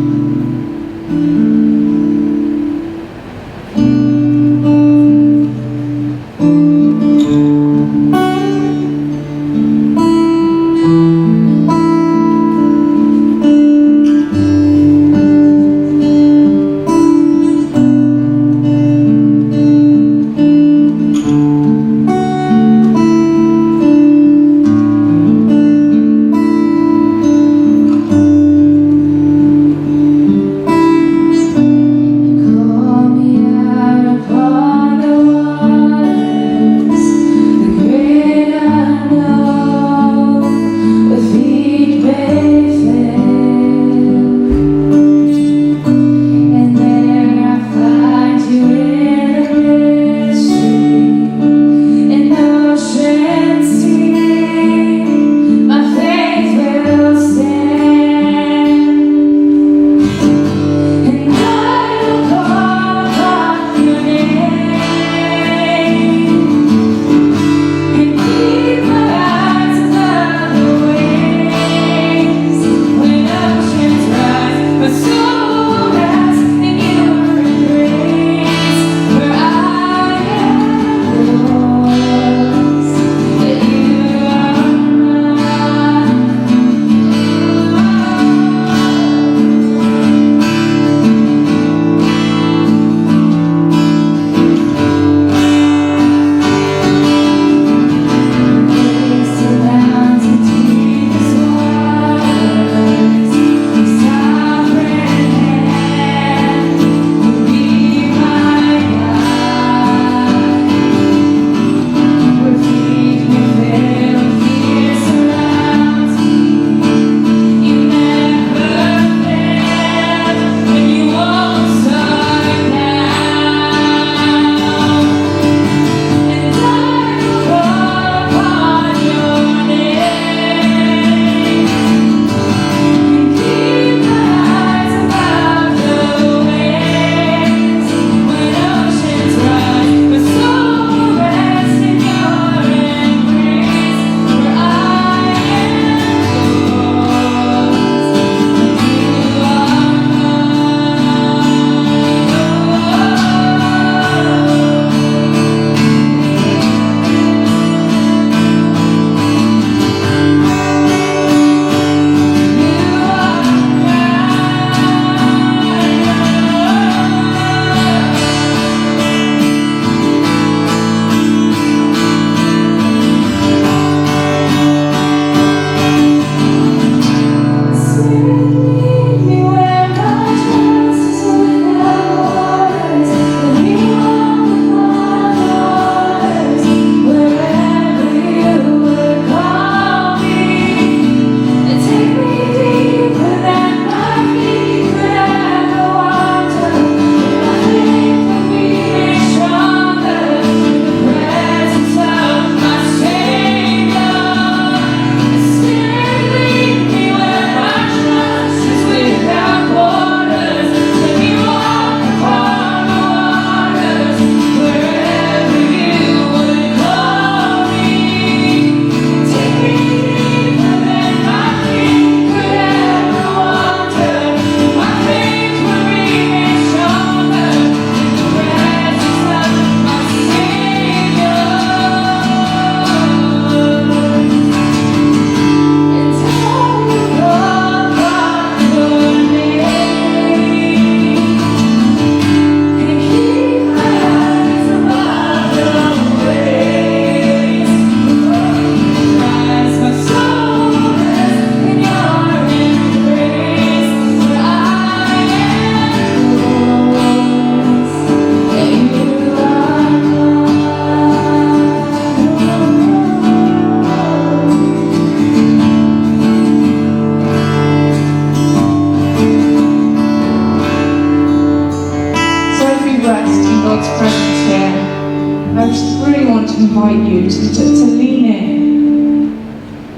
invite you to lean in.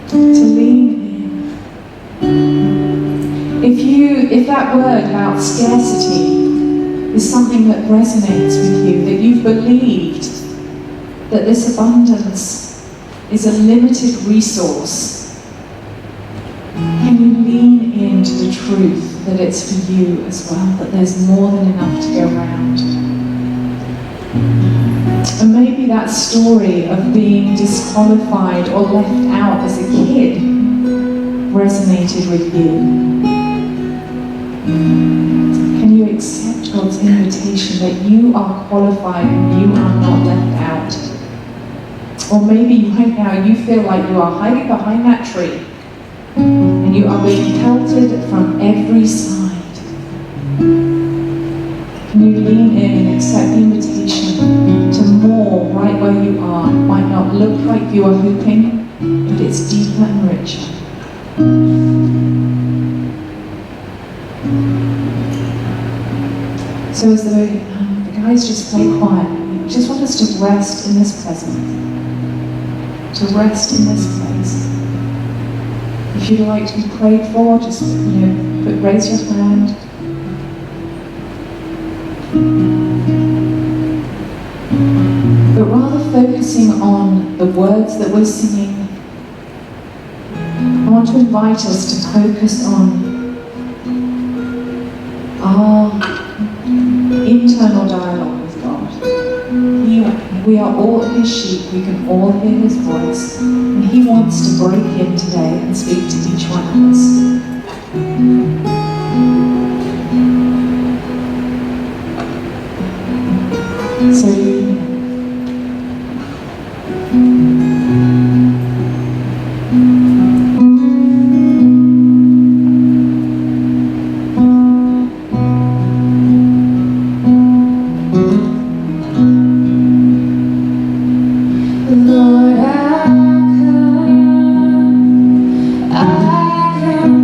To lean in. If that word about scarcity is something that resonates with you, that you've believed that this abundance is a limited resource, can you lean into the truth that it's for you as well, that there's more than enough to go around? And maybe that story of being disqualified or left out as a kid resonated with you. Can you accept God's invitation that you are qualified and you are not left out? Or maybe right now you feel like you are hiding behind that tree and you are being pelted from every side. Can you lean in and accept the invitation to more right where you are? It might not look like you are hoping, but it's deeper and richer. So as the guys just play quietly, I just want us to rest in this presence. To rest in this place. If you'd like to be prayed for, just raise your hand. But rather focusing on the words that we're singing, I want to invite us to focus on our internal dialogue with God. We are all His sheep, we can all hear His voice, and He wants to break in today and speak to each one of us. So Lord, I come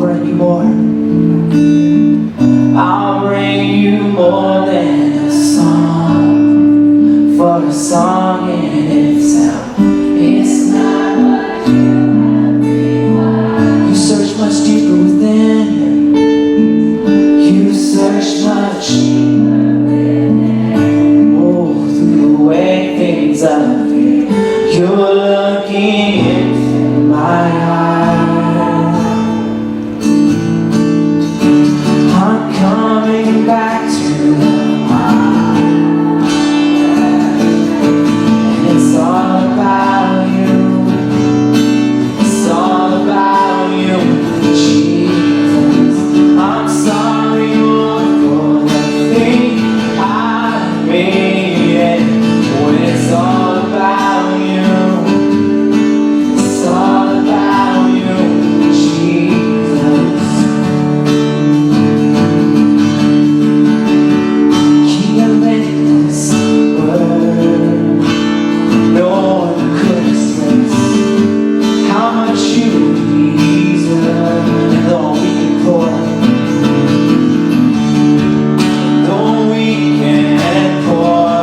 bring you more. I'll bring you more than a song. For a song in itself, it's not what you have required. You search much deeper within. You search much deeper within. Oh, through the way things appear, you're looking into my eyes. I'm coming back to the heart, and it's all about you. It's all about you, Jesus. I'm sorry, Lord, for the thing I made. When it's all about you, it's all about you, Jesus. King of endless word, no one could express how much you deserve. And though we can pour, though we can pour,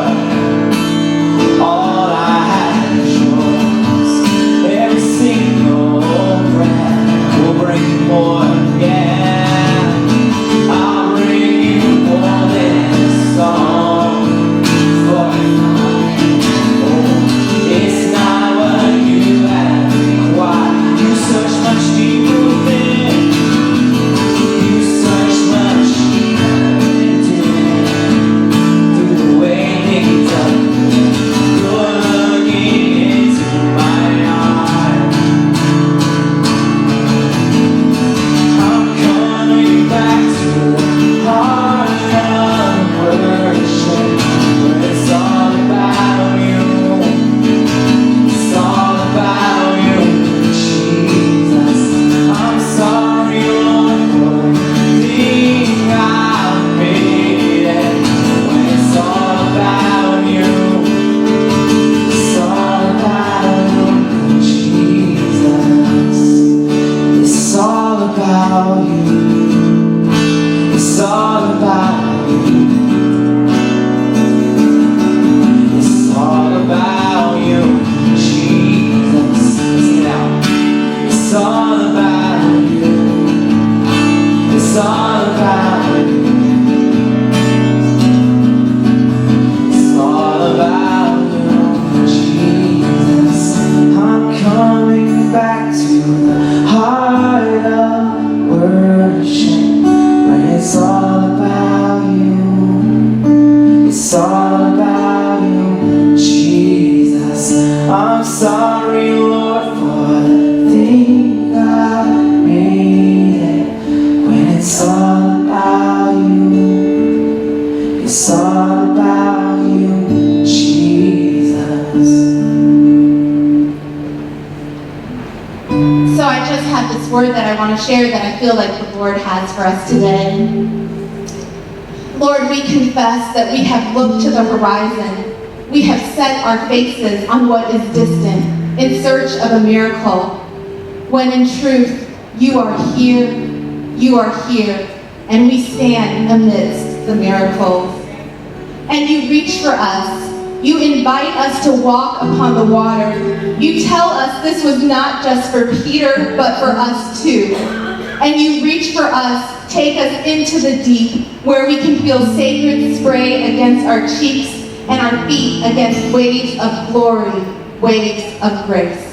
all I have is yours. Every single breath will bring you more. Yeah, I'll bring you more than a song. For it's not what you have required. You search much deeper within. You search much deeper within. Through the way things are, you're looking into my eyes. I'm coming back to the heart of worship, where it's all about you. It's all about you, Jesus. I'm sorry, Lord, for the thing I've made. When it's all about you, it's all about you, Jesus. It's all about you. It's all about you. It's all about you, Jesus. Sing it out. It's all about you. It's all about you. It's all about you, Jesus. I'm coming back to the heart of worship, when it's all about you. It's all about you, Jesus. I'm sorry, Lord, for the thing I made. When it's all about you, it's all about you, Jesus.
So I just have this word that I want to share that I feel like the Lord has for us today. Lord, we confess that we have looked to the horizon. We have set our faces on what is distant in search of a miracle, when in truth, you are here, and we stand amidst the miracles. And you reach for us. You invite us to walk upon the water. You tell us this was not just for Peter, but for us too. And you reach for us, take us into the deep, where we can feel sacred spray against our cheeks and our feet against waves of glory, waves of grace.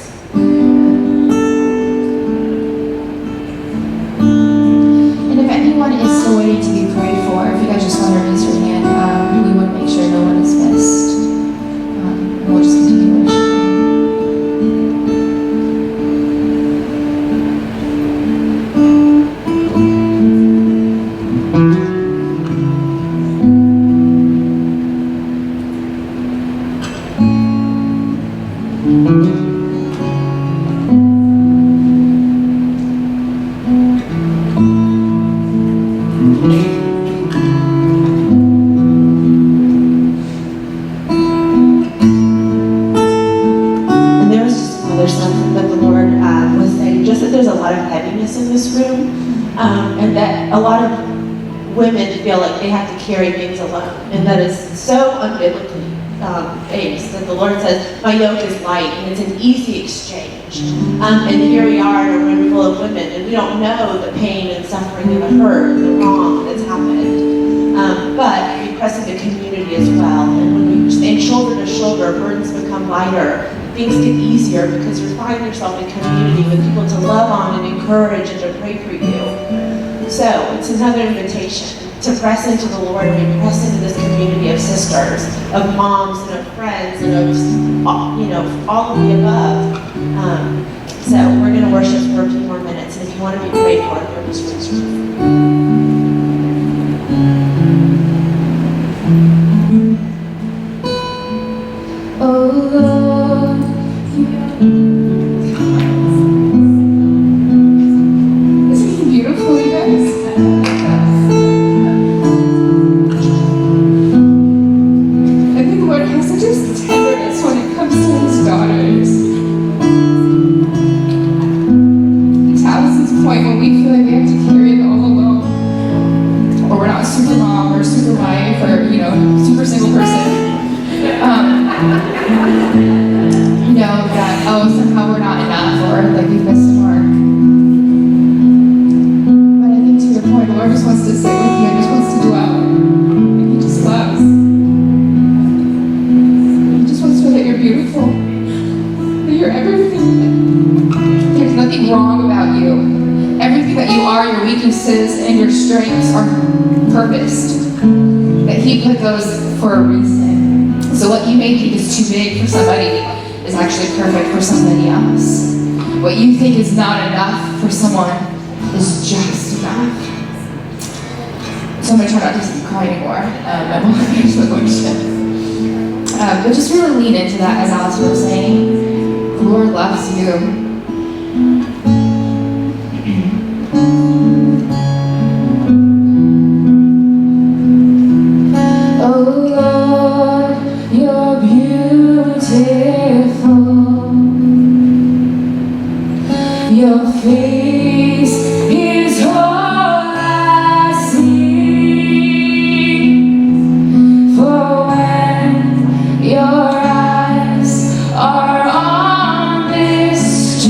And if anyone is still waiting to be prayed for, if you guys just want to raise your hand, we want to make sure no one is missed. And we'll just continue worshiping.
room, and that a lot of women feel like they have to carry things alone, and that is so unbiblically based. That the Lord says, "My yoke is light," and it's an easy exchange. And here we are in a room full of women, and we don't know the pain and suffering and the hurt and the wrong that's happened. But we press into community as well, and when we stand shoulder to shoulder, burdens become lighter. Things get easier because you find yourself in community with people to love on and encourage and to pray for you. So it's another invitation to press into the Lord. We press into this community of sisters, of moms, and of friends, and of all of the above. So we're going to worship for a few more minutes, and if you want to be prayed for, there is resources.
Oh Lord, isn't he beautiful, you guys? I think the Lord has such a tenderness when it comes to his daughters. To Allison's point, when we feel like we have to carry it all alone, or we're not super mom or super wife or super single person. That, somehow we're not enough, or like we've missed the mark. But I think to your point, the Lord just wants to sit with you and just wants to dwell. And he just loves. He just wants to know that you're beautiful, that you're everything. There's nothing wrong about you. Everything that you are, your weaknesses and your strengths are purposed. That he put those for a reason. So what you may think is too big for somebody is actually perfect for somebody else. What you think is not enough for someone is just enough. So I'm going to try not to cry anymore. I won't finish the worship. But just really lean into that, as Alice was saying. The Lord loves you.
Your face is all I see. For when your eyes are on this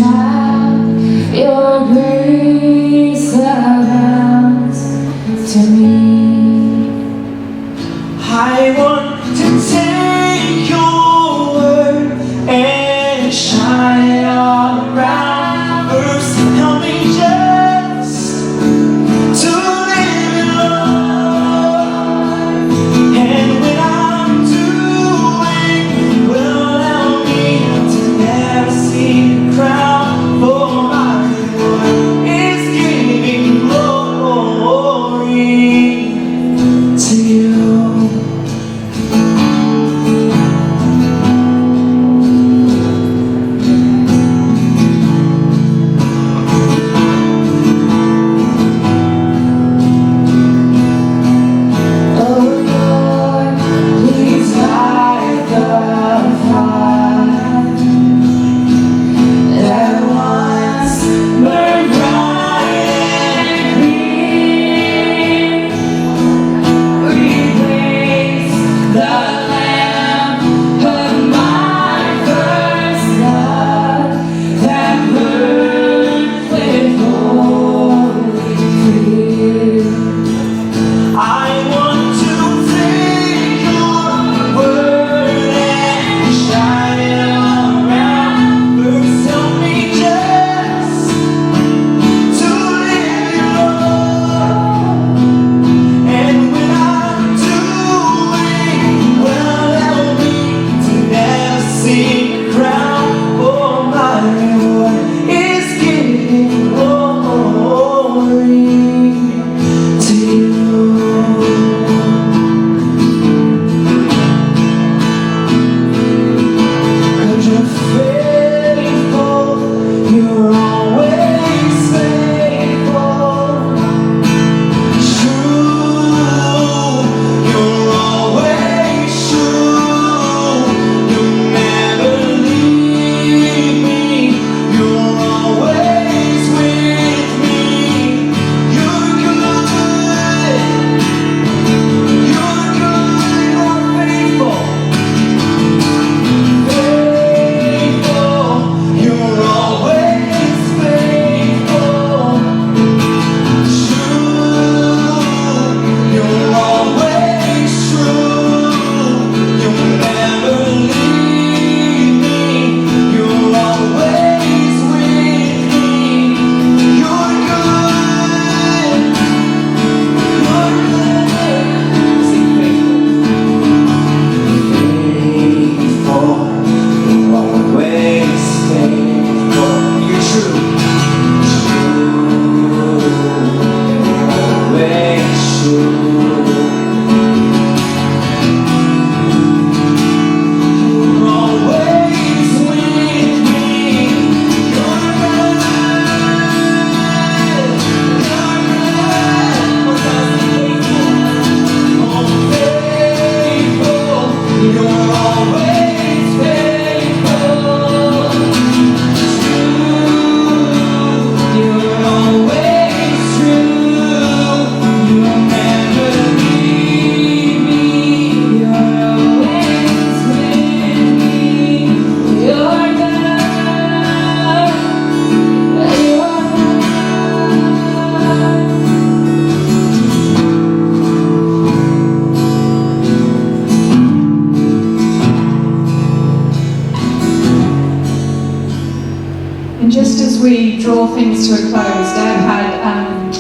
draw things to a close, Deb had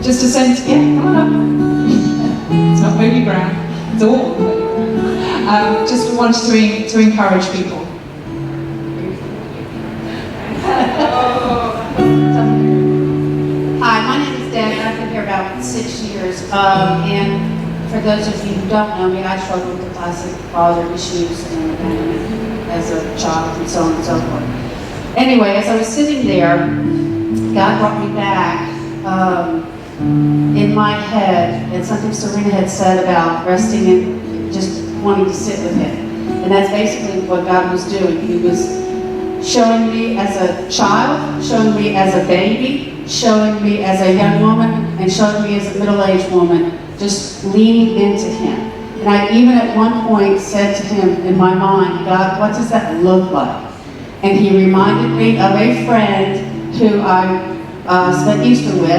just a sense, yeah, come on up. It's not holy ground, it's all holy ground. Just wanted to encourage people.
Hi, my name is Deb. I've been here about 6 years. And for those of you who don't know me, I struggled with the classic father issues and abandonment as a child and so on and so forth. Anyway, as I was sitting there, God brought me back in my head, and something Serena had said about resting and just wanting to sit with Him. And that's basically what God was doing. He was showing me as a child, showing me as a baby, showing me as a young woman, and showing me as a middle-aged woman, just leaning into Him. And I even at one point said to Him in my mind, God, what does that look like? And He reminded me of a friend who I spent Easter with,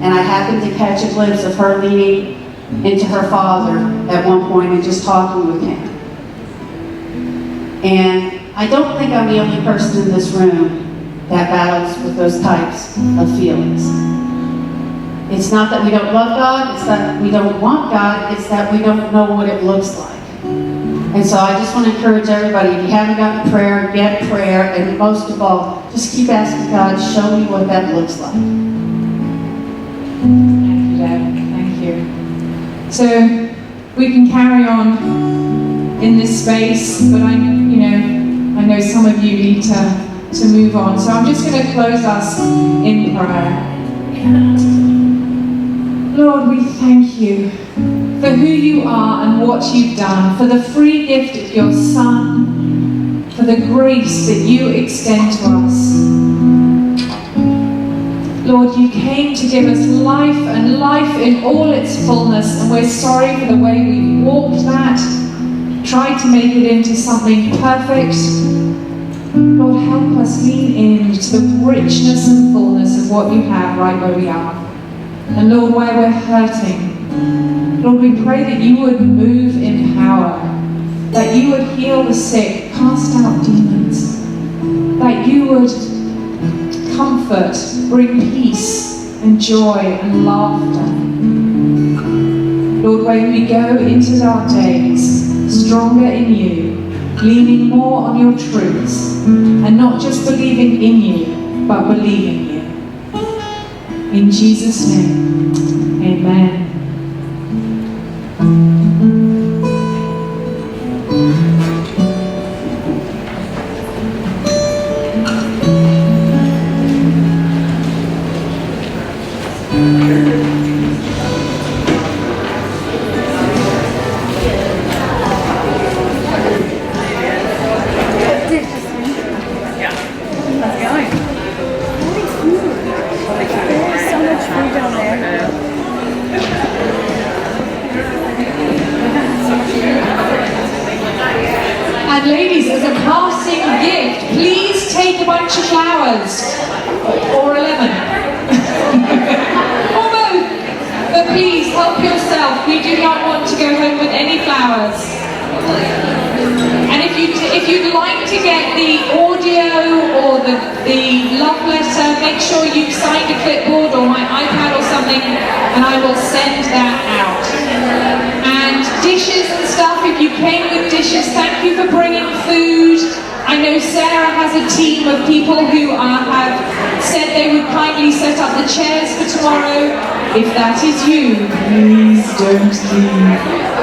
and I happened to catch a glimpse of her leaning into her father at one point and just talking with him. And I don't think I'm the only person in this room that battles with those types of feelings. It's not that we don't love God, it's that we don't want God, it's that we don't know what it looks like. And so I just want to encourage everybody, if you haven't gotten prayer, get prayer, and most of all, just keep asking God, show me what that looks like.
Thank you, Deb. Thank you. So we can carry on in this space, but I know some of you need to move on. So I'm just going to close us in prayer. Lord, we thank you for who you are and what you've done, for the free gift of your Son, for the grace that you extend to us. Lord, you came to give us life and life in all its fullness, and we're sorry for the way we walked that, tried to make it into something perfect. Lord, help us lean in to the richness and fullness of what you have right where we are. And Lord, where we're hurting, Lord, we pray that you would move in power, that you would heal the sick, cast out demons, that you would comfort, bring peace and joy and laughter. Lord, when we go into our days, stronger in you, leaning more on your truths, and not just believing in you, but believing you. In Jesus' name, amen. And ladies, as a passing gift, please take a bunch of flowers, or a lemon, or both. But please help yourself. We do not want to go home with any flowers. And if you'd like to get the audio or the love letter, make sure you've signed a clipboard or my iPad or something, and I will send that out. And dishes and stuff, if you came with dishes, thank you for bringing food. I know Sarah has a team of people who have said they would kindly set up the chairs for tomorrow. If that is you, please don't leave.